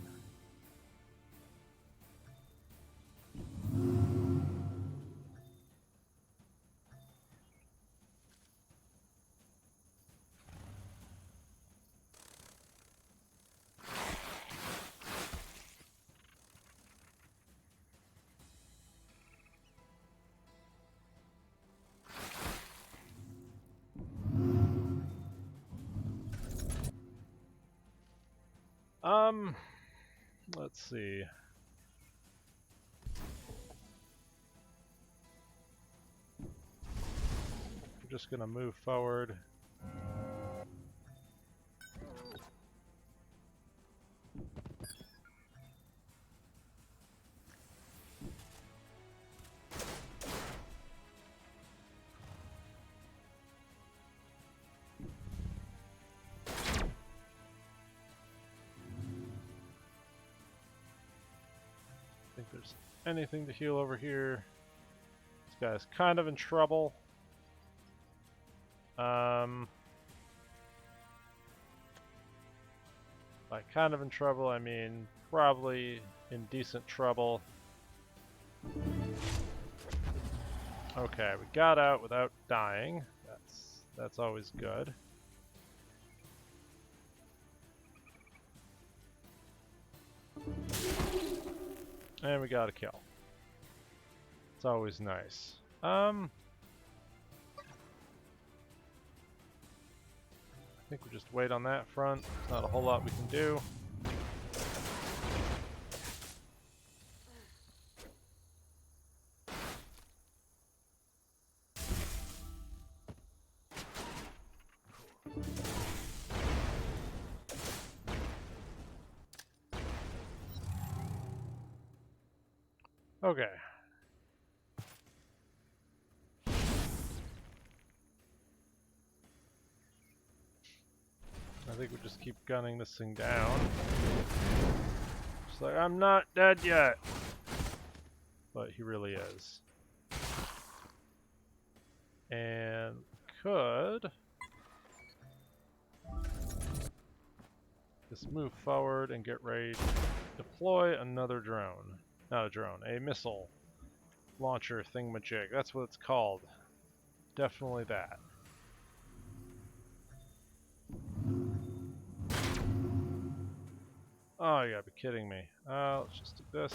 Let's see. We're just gonna move forward. Think there's anything to heal over here. This guy's kind of in trouble. By kind of in trouble, I mean probably in decent trouble. Okay, we got out without dying. That's always good. And we got a kill. It's always nice. I think we just wait on that front. Not a whole lot we can do. Okay. I think we just keep gunning this thing down. It's like, I'm not dead yet! But he really is. And could just move forward and get ready to deploy another drone. Not a drone, a missile launcher thingamajig. That's what it's called. Definitely that. Oh, you gotta be kidding me. Let's just do this.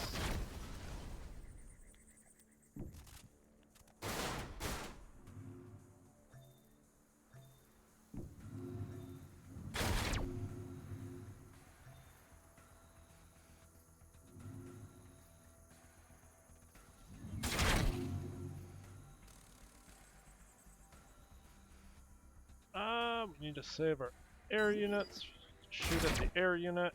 We need to save our air units. Shoot at the air unit.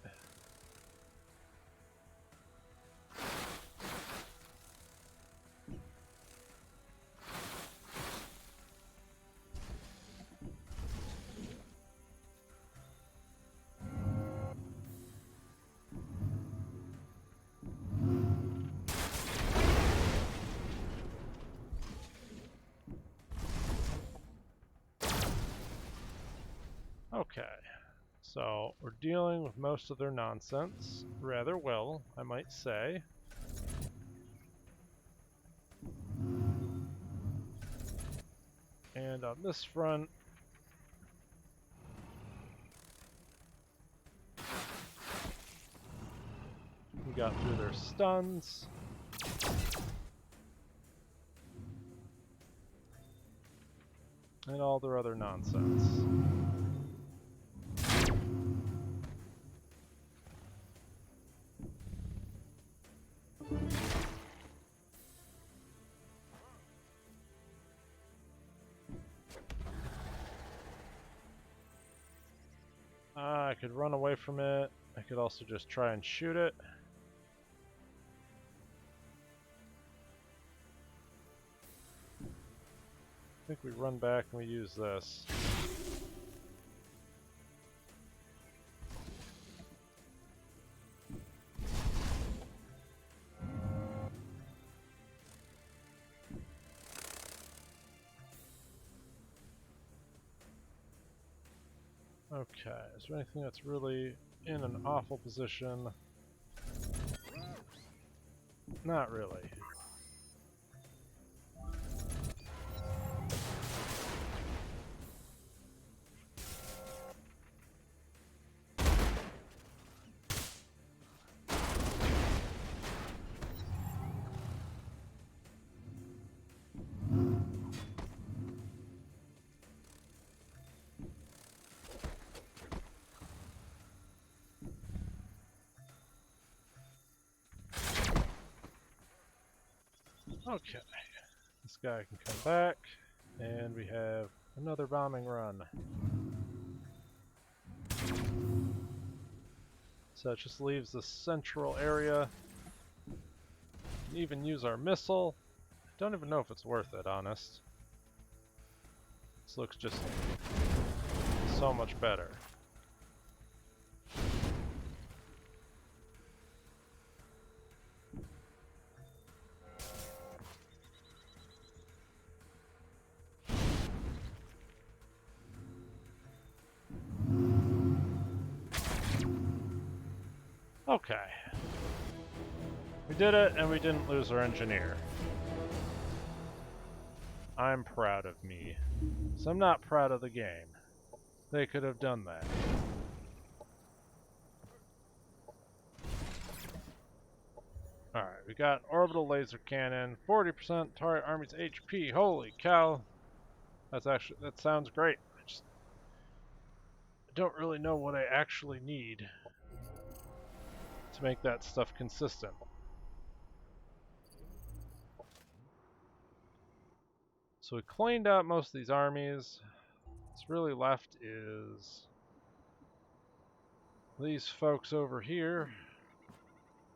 Okay, so we're dealing with most of their nonsense rather well, I might say. And on this front, we got through their stuns. And all their other nonsense. I could run away from it. I could also just try and shoot it. I think we run back and we use this. Okay, is there anything that's really in an awful position? Not really. Okay, this guy can come back, and we have another bombing run. So it just leaves the central area. We can even use our missile. I don't even know if it's worth it, honest. This looks just so much better. Okay. We did it, and we didn't lose our engineer. I'm proud of me. So I'm not proud of the game. They could have done that. Alright, we got orbital laser cannon, 40% target army's HP. Holy cow. That sounds great. I don't really know what I actually need to make that stuff consistent. So we cleaned out most of these armies. What's really left is these folks over here,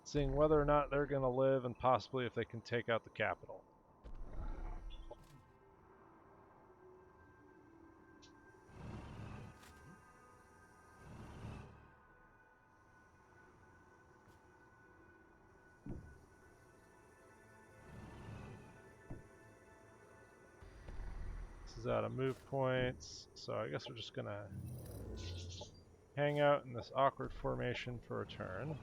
seeing whether or not they're going to live and possibly if they can take out the capital. This is out of move points, so I guess we're just going to hang out in this awkward formation for a turn.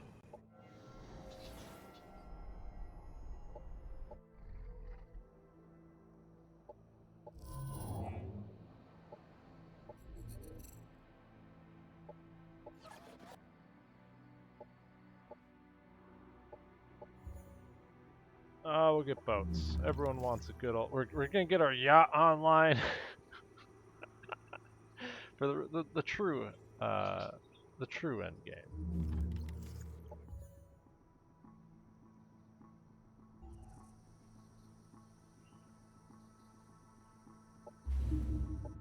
Oh, we'll get boats. Everyone wants a good old... We're gonna get our yacht online for the true end game.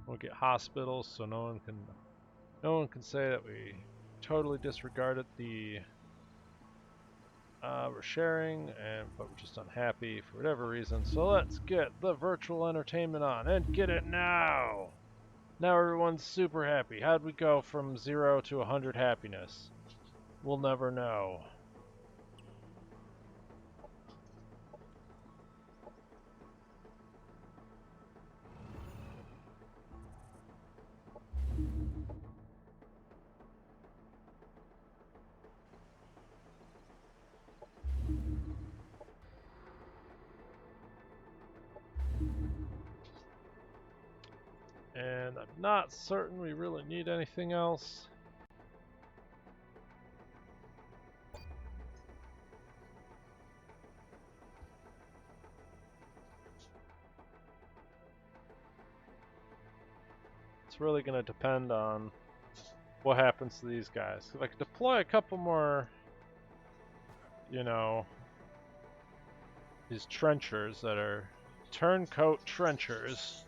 We'll get hospitals, so no one can say that we totally disregarded the we're sharing, but we're just unhappy for whatever reason. So let's get the virtual entertainment on, and get it now! Now everyone's super happy. How'd we go from 0 to 100 happiness? We'll never know. And I'm not certain we really need anything else. It's really going to depend on what happens to these guys. If I could deploy a couple more, you know, these trenchers that are turncoat trenchers,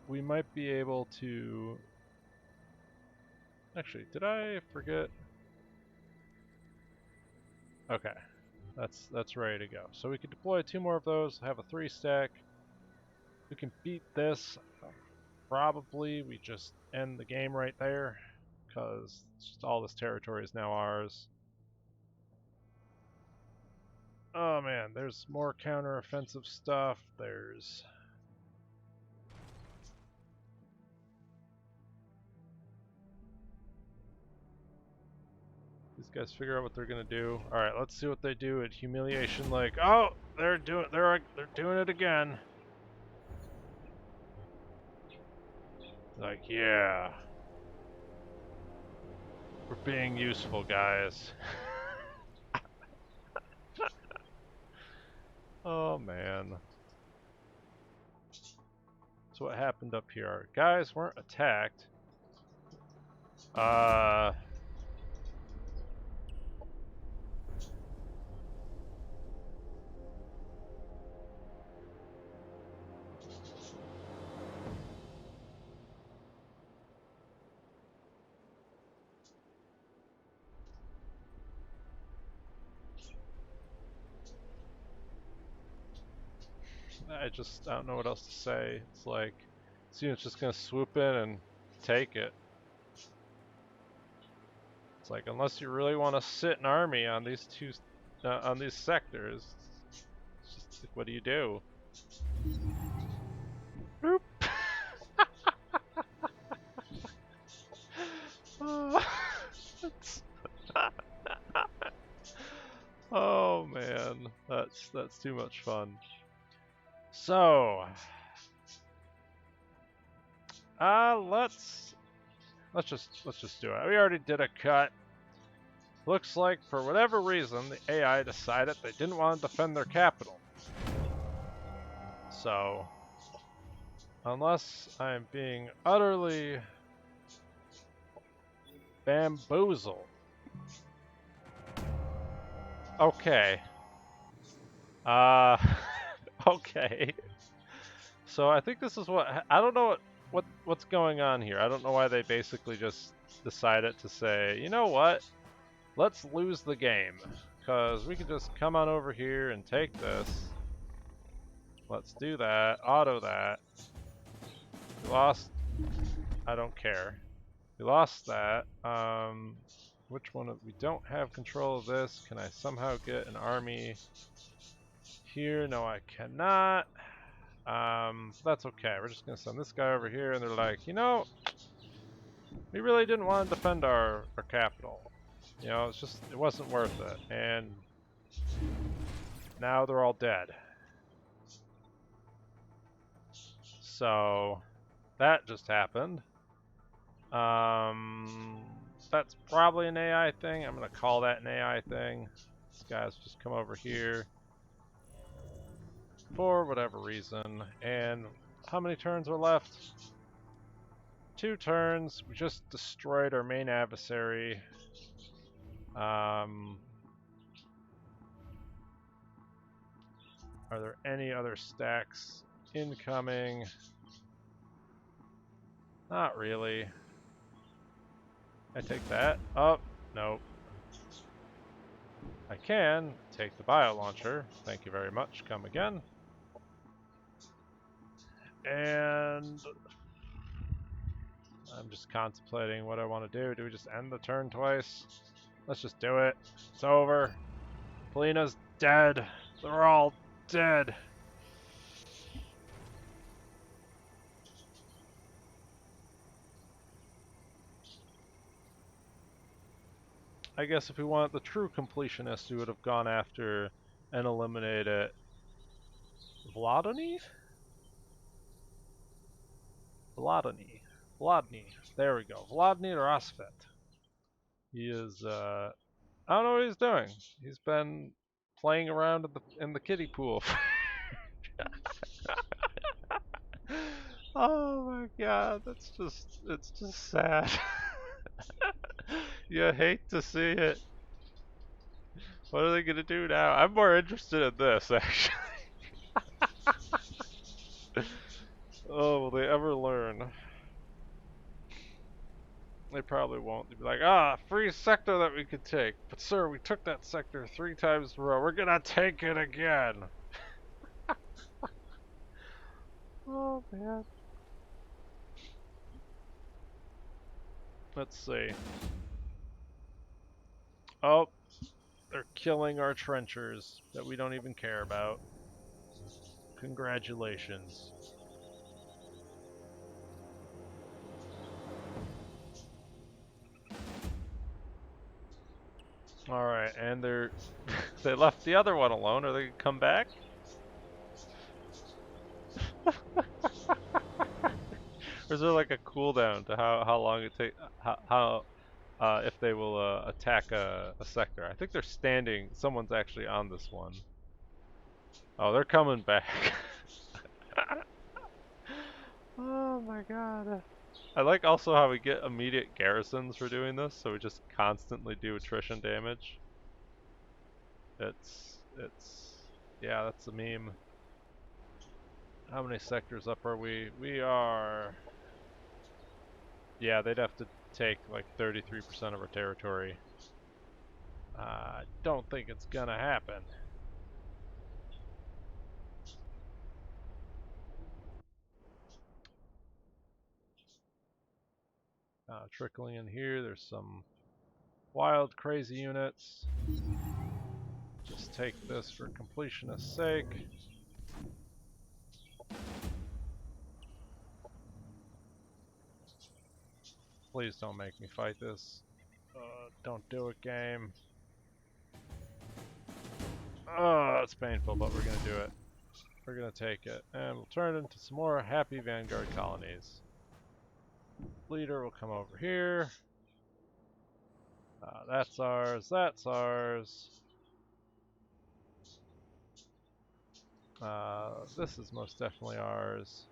we might be able to... Actually, did I forget? Okay, that's ready to go. So we could deploy 2 more of those, have a 3-stack. We can beat this. Probably we just end the game right there, because just all this territory is now ours. Oh man, there's more counter-offensive stuff. There's... These guys figure out what they're gonna do. All right, let's see what they do at Humiliation Lake. Oh, they're doing it again. Like, yeah, we're being useful, guys. Oh man. So what happened up here? Our guys weren't attacked. I don't know what else to say. It's like, this unit's just gonna swoop in and take it. It's like, unless you really want to sit an army on these on these sectors, it's just like, what do you do? Boop. Oh man, that's too much fun. So, let's just do it. We already did a cut. Looks like for whatever reason the AI decided they didn't want to defend their capital. So, unless I'm being utterly bamboozled. Okay. Okay. So I think this is I don't know what's going on here. I don't know why they basically just decided to say, you know what? Let's lose the game, because we can just come on over here and take this. Let's do that. Auto that. We lost. I don't care. We lost that. Which one? We don't have control of this. Can I somehow get an army here? No, I cannot. That's okay. We're just gonna send this guy over here, and they're like, you know, we really didn't want to defend our capital. You know, it wasn't worth it. And now they're all dead. So that just happened. That's probably an AI thing. I'm gonna call that an AI thing. This guy's just come over here for whatever reason. And how many turns are left? 2 turns. We just destroyed our main adversary. Are there any other stacks incoming? Not really. I take that. Oh, nope. I can take the bio launcher. Thank you very much. Come again. And I'm just contemplating what I want to do. Do we just end the turn twice? Let's just do it. It's over. Polina's dead. They're all dead. I guess if we want the true completionist, we would have gone after and eliminated Vladany? Vladny. There we go. Vladny Rosvet. He is, I don't know what he's doing. He's been playing around in the kiddie pool. Oh my god, it's just sad. You hate to see it. What are they gonna do now? I'm more interested in this, actually. Oh, will they ever learn? They probably won't. They'll be like, free sector that we could take. But sir, we took that sector 3 times in a row. We're gonna take it again. Oh, man. Let's see. Oh, they're killing our trenchers that we don't even care about. Congratulations. Alright, and they left the other one alone. Are they gonna come back? Or is there like a cooldown to how long it takes, if they will attack a sector? I think they're standing, someone's actually on this one. Oh, they're coming back. Oh my god. I like also how we get immediate garrisons for doing this, so we just constantly do attrition damage. Yeah, that's a meme. How many sectors up are we? We are... Yeah, they'd have to take like 33% of our territory. I don't think it's gonna happen. Trickling in here, there's some wild, crazy units. Just take this for completionist's sake. Please don't make me fight this. Don't do it, game. Oh, it's painful, but we're gonna do it. We're gonna take it, and we'll turn it into some more happy Vanguard colonies. Leader will come over here. That's ours, that's ours. This is most definitely ours.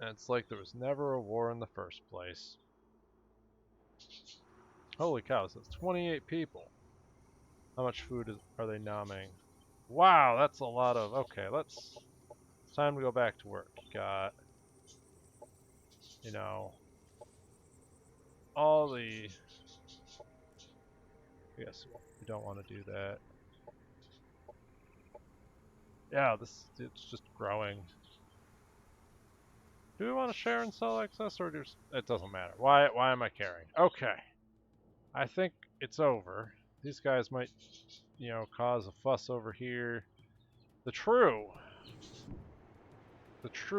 And it's like there was never a war in the first place. Holy cow, so it's 28 people. How much food are they nomming? Wow, that's a lot of... Okay, it's time to go back to work. You got, you know, all the... I guess we don't want to do that. Yeah, it's just growing. Do we want to share and sell excess, or just... It doesn't matter. Why am I caring? Okay. I think it's over. These guys might, you know, cause a fuss over here. The true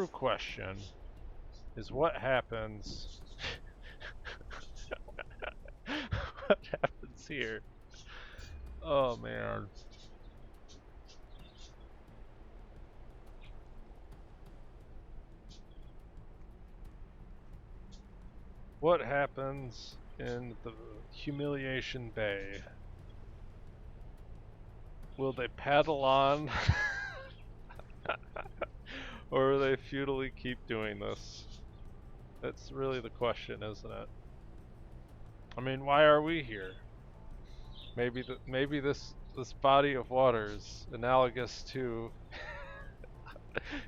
question is what happens... what happens here? Oh, man. What happens in the Humiliation Bay? Will they paddle on? Or will they futilely keep doing this? That's really the question, isn't it? I mean, why are we here? Maybe this body of water is analogous to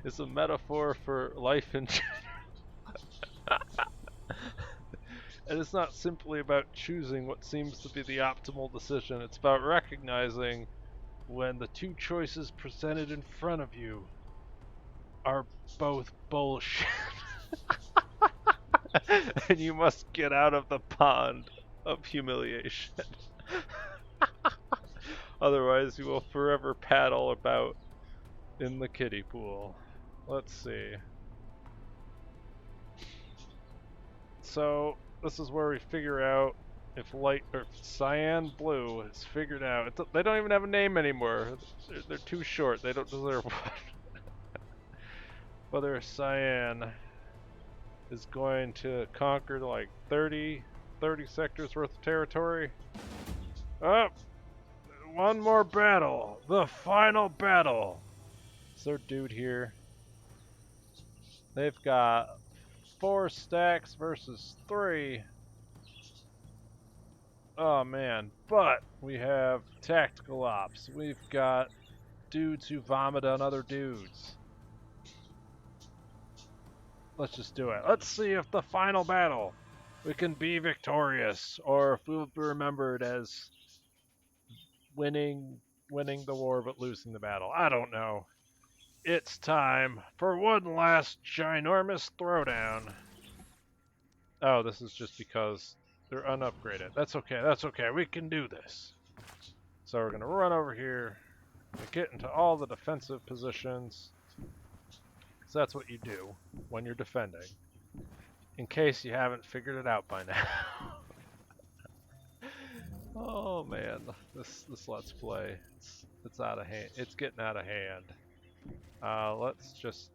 is a metaphor for life in general. And it's not simply about choosing what seems to be the optimal decision. It's about recognizing when the two choices presented in front of you are both bullshit. And you must get out of the pond of humiliation. Otherwise, you will forever paddle about in the kiddie pool. Let's see. So, this is where we figure out if light or cyan blue is figured out. They don't even have a name anymore. They're too short. They don't deserve one. Whether cyan is going to conquer like 30 sectors worth of territory. Oh, one more battle. The final battle. Is there a dude here? They've got 4 stacks versus 3. Oh man, but we have tactical ops. We've got dudes who vomit on other dudes. Let's just do it. Let's see if the final battle we can be victorious, or if we'll be remembered as winning the war but losing the battle. I don't know. It's time for one last ginormous throwdown. Oh, this is just because they're unupgraded. That's okay, that's okay. We can do this. So we're going to run over here and get into all the defensive positions. Because that's what you do when you're defending. In case you haven't figured it out by now. Oh man, this Let's Play, it's out of hand. It's getting out of hand. Let's just,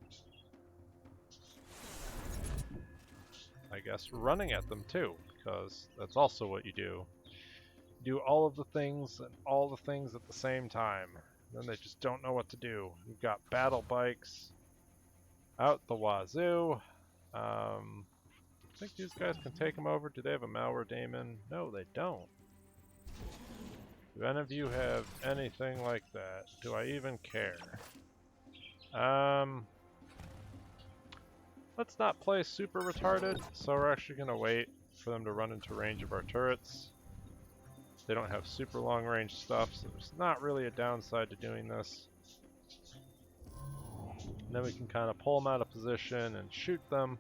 I guess, running at them too, because that's also what you do. You do all of the things and all the things at the same time. Then they just don't know what to do. You've got battle bikes out the wazoo. I think these guys can take them over. Do they have a malware daemon? No, they don't. Do any of you have anything like that? Do I even care? Let's not play super retarded, so we're actually going to wait for them to run into range of our turrets. They don't have super long range stuff, so there's not really a downside to doing this. And then we can kind of pull them out of position and shoot them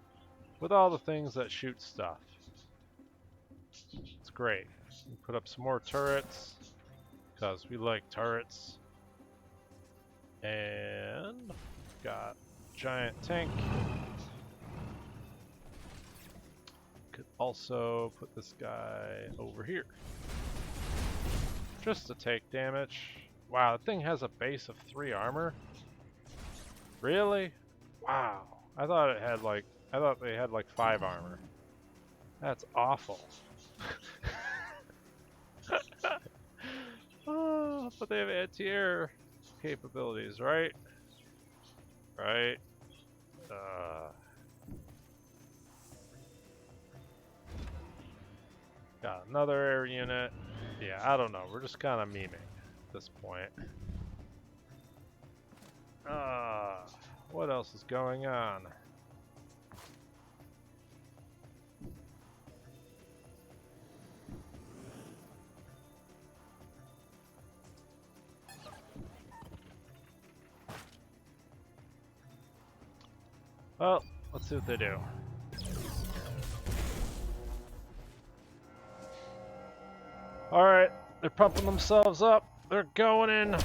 with all the things that shoot stuff. It's great. We put up some more turrets, because we like turrets. And got giant tank. Could also put this guy over here, just to take damage. Wow, that thing has a base of 3 armor. Really? Wow. I thought they had like 5 armor. That's awful. Oh, but they have anti-air capabilities, right? Right. Got another air unit. Yeah, I don't know. We're just kind of memeing at this point. What else is going on? Well, let's see what they do. Alright, they're pumping themselves up. They're going in.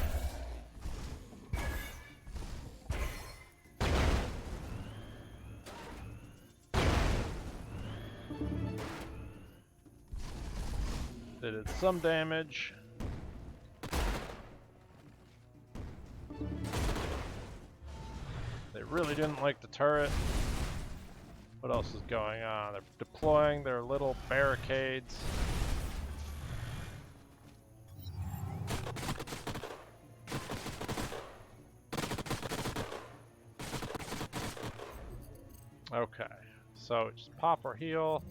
They did some damage. They really didn't like the turret. What else is going on? They're deploying their little barricades. Okay, so just pop our heal.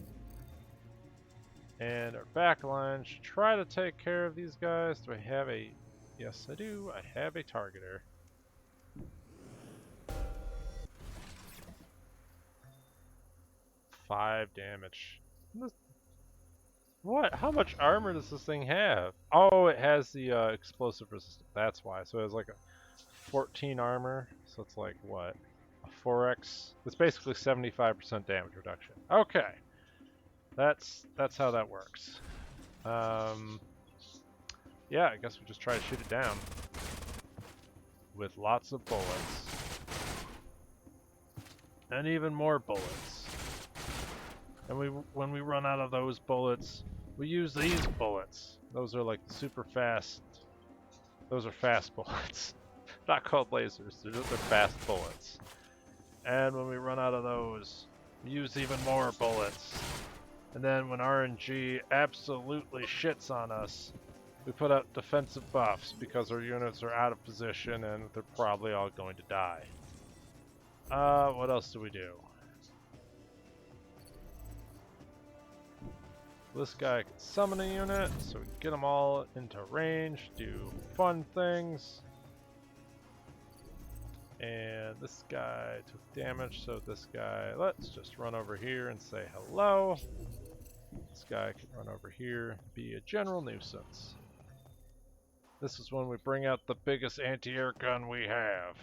And our backline should try to take care of these guys. Do I have a... Yes, I do. I have a targeter. Five damage. What? How much armor does this thing have? Oh, it has the explosive resistance. That's why. So it has like a 14 armor. So it's like, what? A 4x? It's basically 75% damage reduction. Okay. That's how that works. Yeah, I guess we just try to shoot it down with lots of bullets. And even more bullets. And when we run out of those bullets, we use these bullets. Those are like super fast. Those are fast bullets. Not called lasers, they're fast bullets. And when we run out of those, we use even more bullets. And then when RNG absolutely shits on us, we put out defensive buffs because our units are out of position and they're probably all going to die. What else do we do? This guy can summon a unit, so we can get them all into range, do fun things. And this guy took damage, so this guy, let's just run over here and say hello. This guy can run over here, be a general nuisance. This is when we bring out the biggest anti-air gun we have.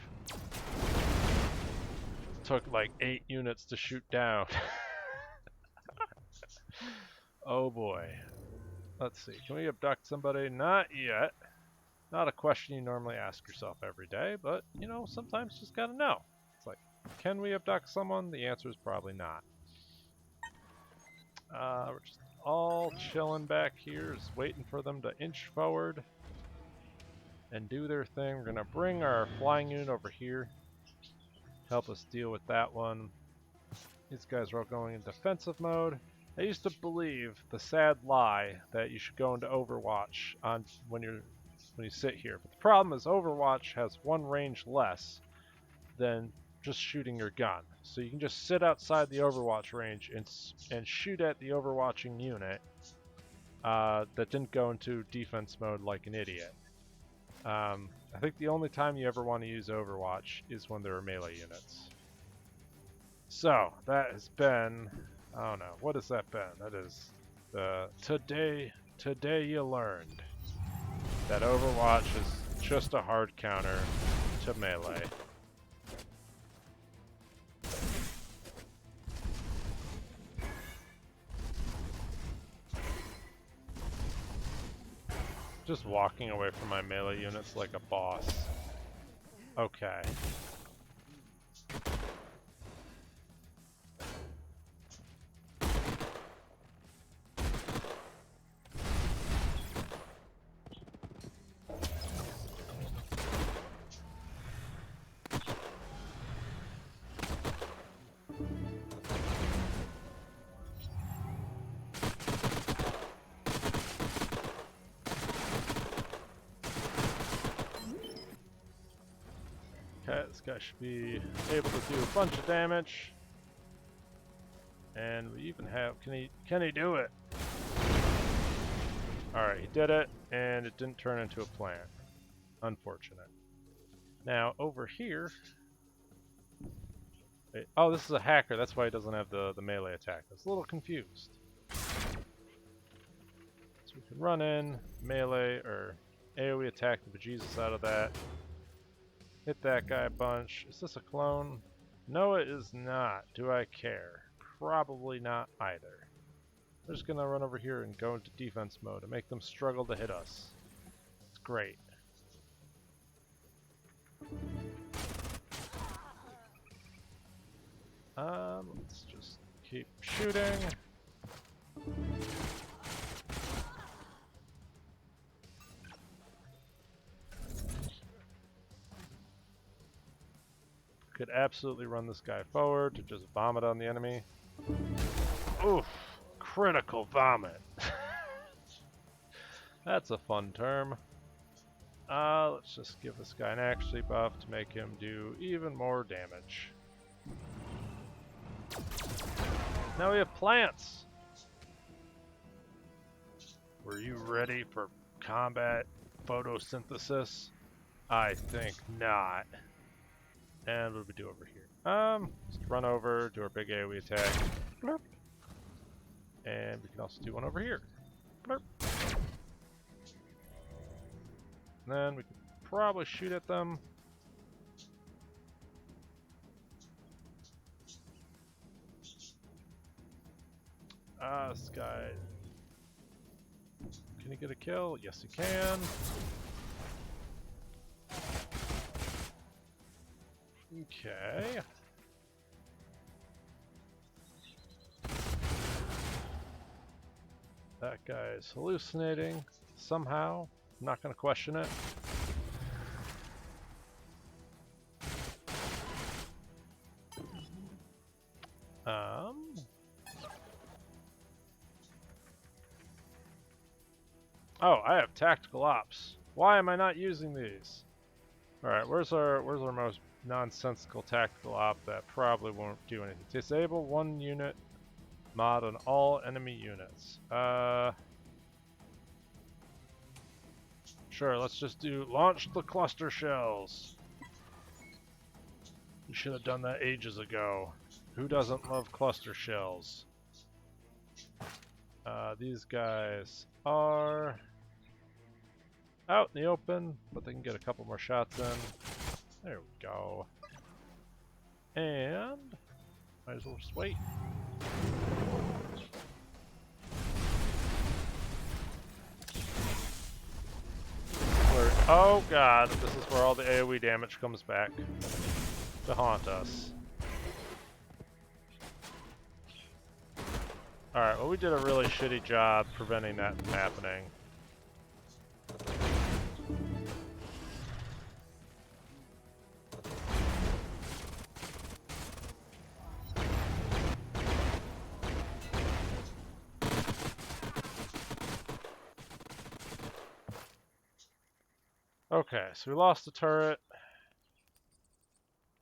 Took like 8 units to shoot down. Oh boy. Let's see, can we abduct somebody? Not yet. Not a question you normally ask yourself every day, but, you know, sometimes you just gotta know. It's like, can we abduct someone? The answer is probably not. We're just all chilling back here, just waiting for them to inch forward and do their thing. We're gonna bring our flying unit over here, help us deal with that one. These guys are all going in defensive mode. I used to believe the sad lie that you should go into Overwatch on when you sit here. But the problem is Overwatch has one range less than just shooting your gun. So you can just sit outside the Overwatch range and shoot at the overwatching unit that didn't go into defense mode like an idiot. I think the only time you ever want to use Overwatch is when there are melee units. So, that has been... I don't know. What has that been? That is the today you learned that Overwatch is just a hard counter to melee. Just walking away from my melee units like a boss. Okay. Okay, this guy should be able to do a bunch of damage. And we even have, can he do it? Alright, he did it, and it didn't turn into a plant. Unfortunate. Now, over here... Wait, oh, this is a hacker, that's why he doesn't have the melee attack. I was a little confused. So we can run in, melee, or AoE attack the bejesus out of that. Hit that guy a bunch. Is this a clone? No, it is not. Do I care? Probably not either. We're just gonna run over here and go into defense mode and make them struggle to hit us. It's great. Let's just keep shooting. Could absolutely run this guy forward to just vomit on the enemy. Oof, critical vomit. That's a fun term. Let's just give this guy an accuracy buff to make him do even more damage. Now we have plants! Were you ready for combat photosynthesis? I think not. And what do we do over here? Just run over, do our big AoE attack. Blurp. And we can also do one over here. Blurp. And then we can probably shoot at them. This guy... Can he get a kill? Yes, he can. Okay. That guy's hallucinating somehow. I'm not going to question it. Oh, I have tactical ops. Why am I not using these? Alright, where's our most nonsensical tactical op that probably won't do anything? Disable one unit mod on all enemy units. Sure, let's just do launch the cluster shells. We should have done that ages ago. Who doesn't love cluster shells? These guys are out in the open, but they can get a couple more shots in. There we go. And might as well just wait. Oh god, this is where all the AoE damage comes back to haunt us. Alright, well we did a really shitty job preventing that from happening. Okay, so we lost the turret.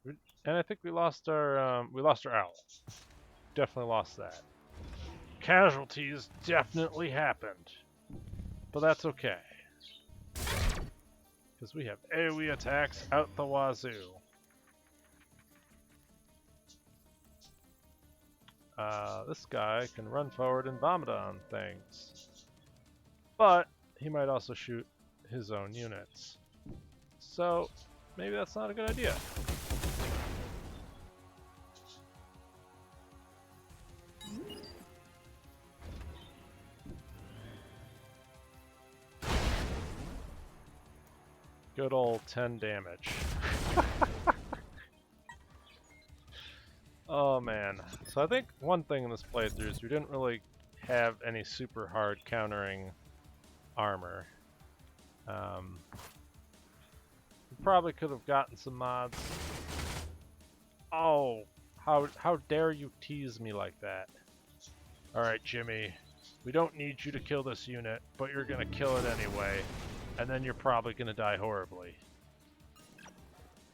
And I think we lost our owl. Definitely lost that. Casualties definitely happened. But that's okay. Because we have AoE attacks out the wazoo. This guy can run forward and vomit on things. But he might also shoot his own units. So maybe that's not a good idea. Good old 10 damage. Oh man. So I think one thing in this playthrough is we didn't really have any super hard countering armor. We probably could have gotten some mods. Oh, how dare you tease me like that? Alright, Jimmy. We don't need you to kill this unit, but you're gonna kill it anyway. And then you're probably gonna die horribly.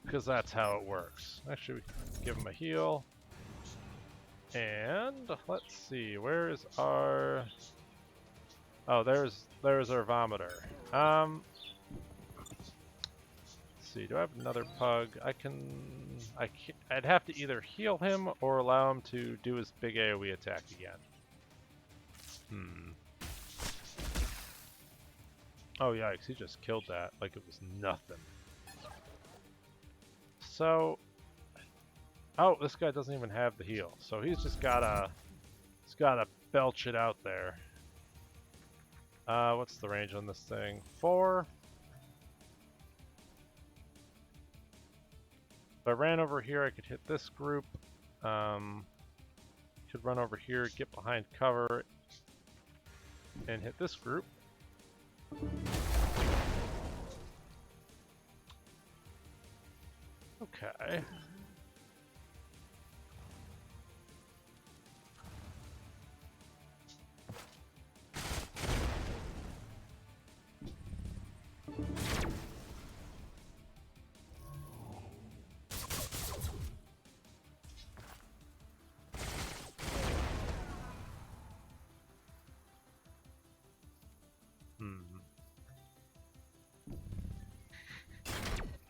Because that's how it works. Actually, we can give him a heal. And let's see, where is our... Oh, there's our vomiter. Let's see, do I have another pug? I'd have to either heal him or allow him to do his big AoE attack again. Oh yikes, he just killed that like it was nothing. So, oh, this guy doesn't even have the heal, so he's gotta belch it out there. What's the range on this thing? 4. If I ran over here, I could hit this group. Could run over here, get behind cover, and hit this group. Okay.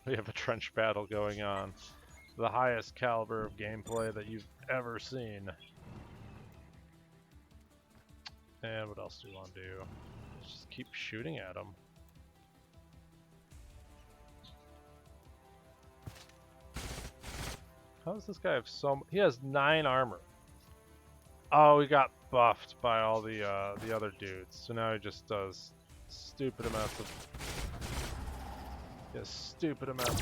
We have a trench battle going on. The highest caliber of gameplay that you've ever seen. And what else do we want to do? Let's just keep shooting at him. How does this guy have so he has 9 armor. Oh, he got buffed by all the other dudes. So now he just does stupid amounts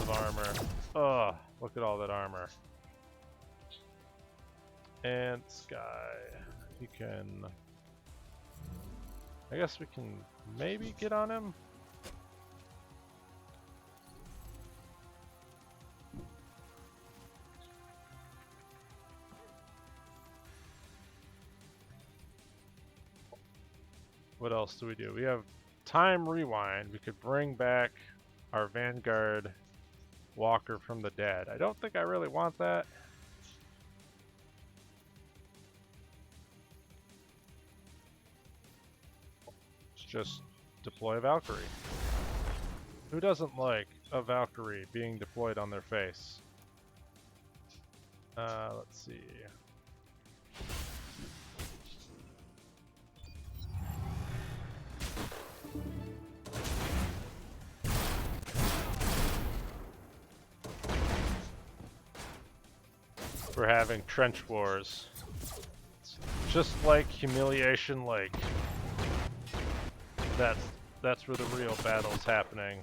of armor. Ugh, look at all that armor. And this guy, he can... I guess we can maybe get on him? What else do we do? We have time rewind. We could bring back our Vanguard Walker from the dead. I don't think I really want that. Let's just deploy a Valkyrie. Who doesn't like a Valkyrie being deployed on their face? Let's see. We're having trench wars. Just like Humiliation Lake. That's where the real battle's happening.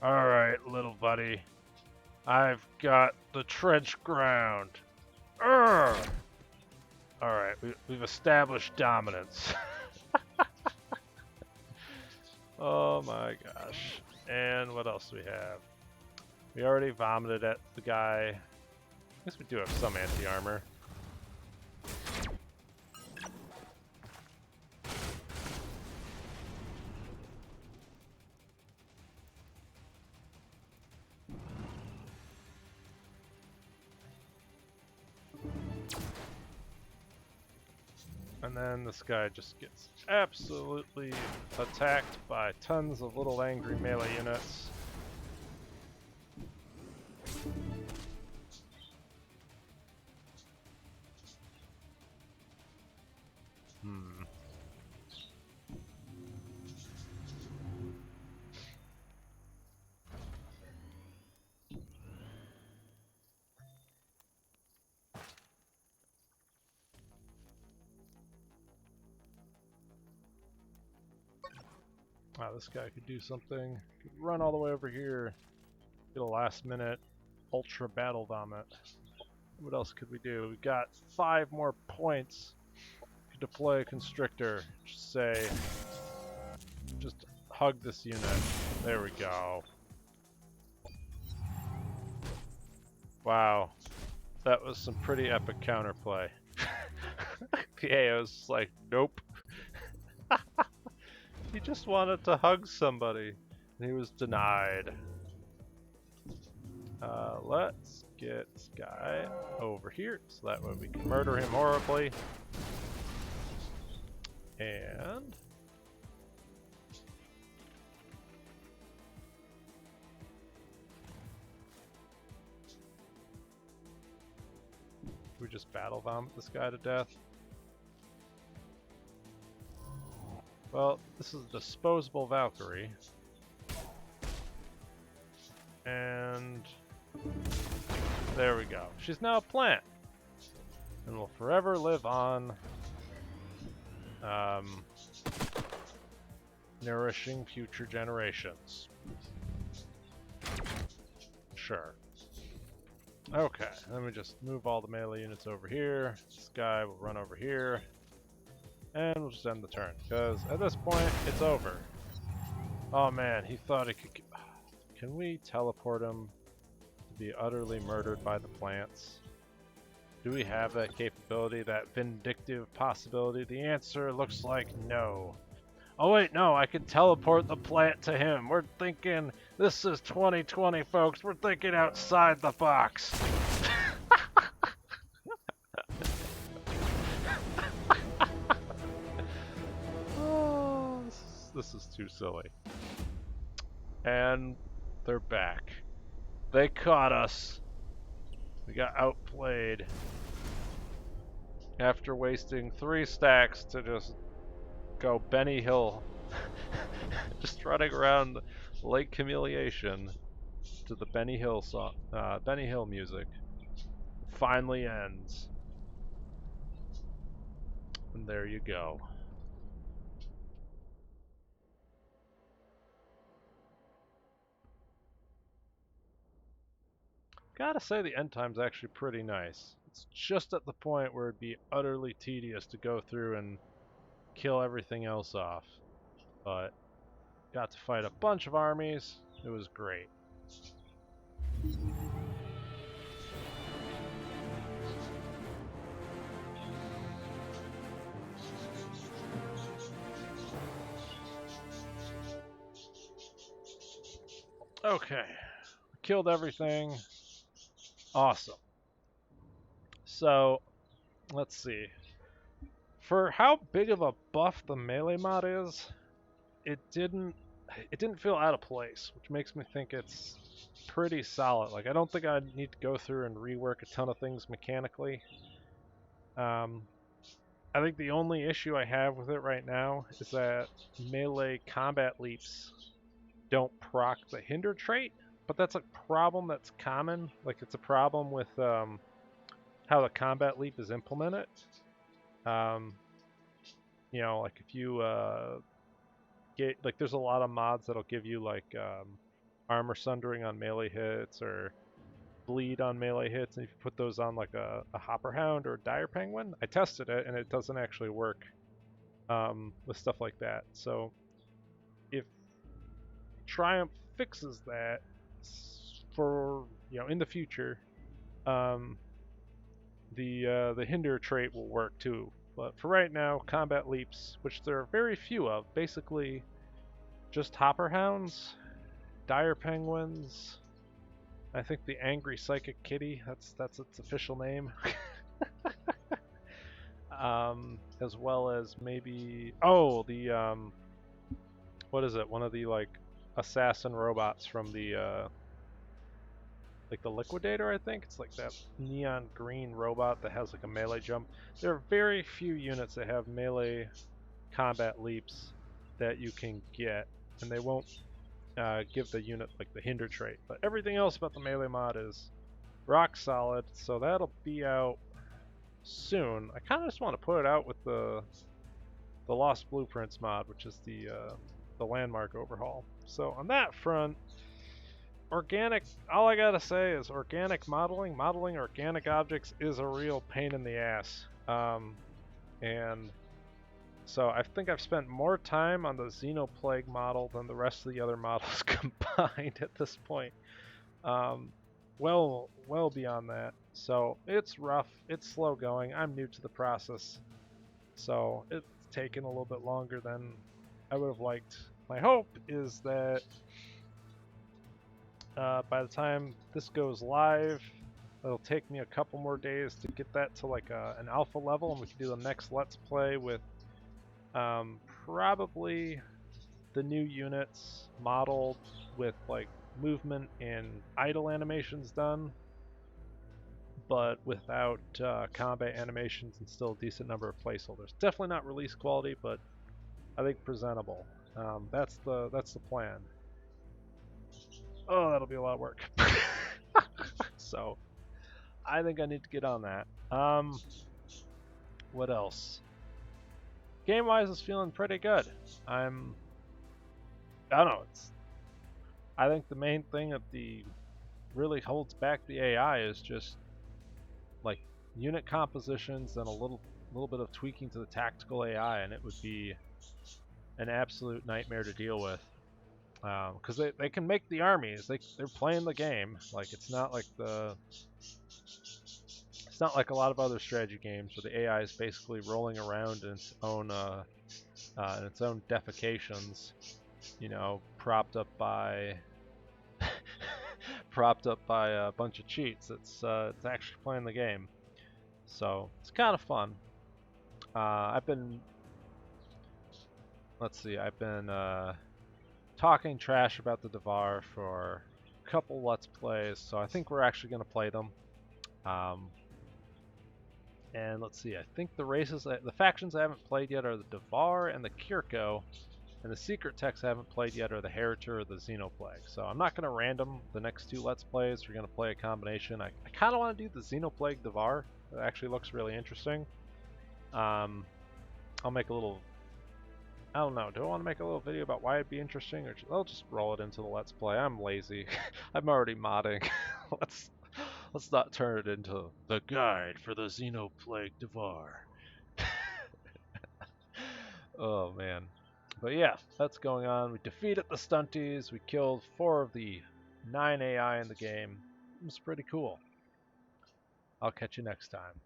Alright, little buddy. I've got the trench ground. Alright, we've established dominance. Oh my gosh. And what else do we have? We already vomited at the guy. I guess we do have some anti-armor. And then this guy just gets absolutely attacked by tons of little angry melee units. Wow, this guy could do something. Could run all the way over here. Get a last minute ultra battle vomit. What else could we do? We got 5 more points. Could deploy a constrictor. Just say, just hug this unit. There we go. Wow, that was some pretty epic counterplay. PA was like, nope. He just wanted to hug somebody, and he was denied. Let's get this guy over here, so that way we can murder him horribly. And we just battle vomit this guy to death. Well, this is a disposable Valkyrie. And there we go. She's now a plant. And will forever live on, nourishing future generations. Sure. Okay, let me just move all the melee units over here. This guy will run over here. And we'll just end the turn, because at this point, it's over. Oh man, he thought he could... Can we teleport him to be utterly murdered by the plants? Do we have that capability, that vindictive possibility? The answer looks like no. Oh wait, no, I can teleport the plant to him. We're thinking, this is 2020, folks. We're thinking outside the box. Oh, this is too silly. And they're back. They caught us. We got outplayed. After wasting 3 stacks to just go Benny Hill. Just running around Lake Humiliation to the Benny Hill song, Benny Hill music. Finally ends. And there you go. Gotta say the end time's actually pretty nice. It's just at the point where it'd be utterly tedious to go through and kill everything else off. But got to fight a bunch of armies. It was great. Okay. Killed everything. Awesome. So, let's see. For how big of a buff the melee mod is, it didn't feel out of place, which makes me think it's pretty solid. Like, I don't think I need to go through and rework a ton of things mechanically. I think the only issue I have with it right now is that melee combat leaps don't proc the hinder trait, but that's a problem that's common. Like, it's a problem with how the combat leap is implemented. You know, like if you get, like, there's a lot of mods that'll give you like armor sundering on melee hits or bleed on melee hits, and if you put those on like a hopper hound or a dire penguin, I tested it and it doesn't actually work with stuff like that. So if Triumph fixes that for, you know, in the future, the hinder trait will work too. But for right now, combat leaps, which there are very few of, basically just hopper hounds, dire penguins, I think the angry psychic kitty, that's its official name. As well as maybe, oh, the what is it? One of the like assassin robots from the like the Liquidator, I think. It's like that neon green robot that has like a melee jump. There are very few units that have melee combat leaps that you can get, and they won't give the unit like the hinder trait. But everything else about the melee mod is rock solid, so that'll be out soon. I kind of just want to put it out with the Lost Blueprints mod, which is the the landmark overhaul. So on that front, organic, all I gotta say is organic modeling organic objects is a real pain in the ass. And so I think I've spent more time on the Xenoplague model than the rest of the other models combined at this point. Well beyond that. So it's rough, it's slow going. I'm new to the process, so it's taken a little bit longer than I would have liked. My hope is that by the time this goes live, it'll take me a couple more days to get that to like an alpha level, and we can do the next Let's Play with probably the new units modeled with like movement and idle animations done, but without combat animations and still a decent number of placeholders. Definitely not release quality, but I think presentable. That's the plan. Oh, that'll be a lot of work. So I think I need to get on that. What else? Game-wise, it's feeling pretty good. I don't know. I think the main thing that really holds back the AI is just like unit compositions and a little bit of tweaking to the tactical AI, and it would be an absolute nightmare to deal with. Because they can make the armies, they're playing the game. Like it's not like a lot of other strategy games where the AI is basically rolling around in its own defecations, you know, propped up by a bunch of cheats. It's actually playing the game, so it's kind of fun. I've been talking trash about the Devar for a couple Let's Plays, so I think we're actually going to play them. And let's see, I think the factions I haven't played yet are the Devar and the Kirko, and the secret techs I haven't played yet are the Heritor or the Xenoplague. So I'm not going to random the next two Let's Plays. We're going to play a combination. I kind of want to do the Xenoplague Devar. It actually looks really interesting. I'll make a little... I don't know. Do I want to make a little video about why it'd be interesting, or I'll just roll it into the Let's Play? I'm lazy. I'm already modding. Let's not turn it into the guide for the Xenoplague Devar. Oh man. But yeah, that's going on. We defeated the stunties. We killed 4 of the 9 AI in the game. It was pretty cool. I'll catch you next time.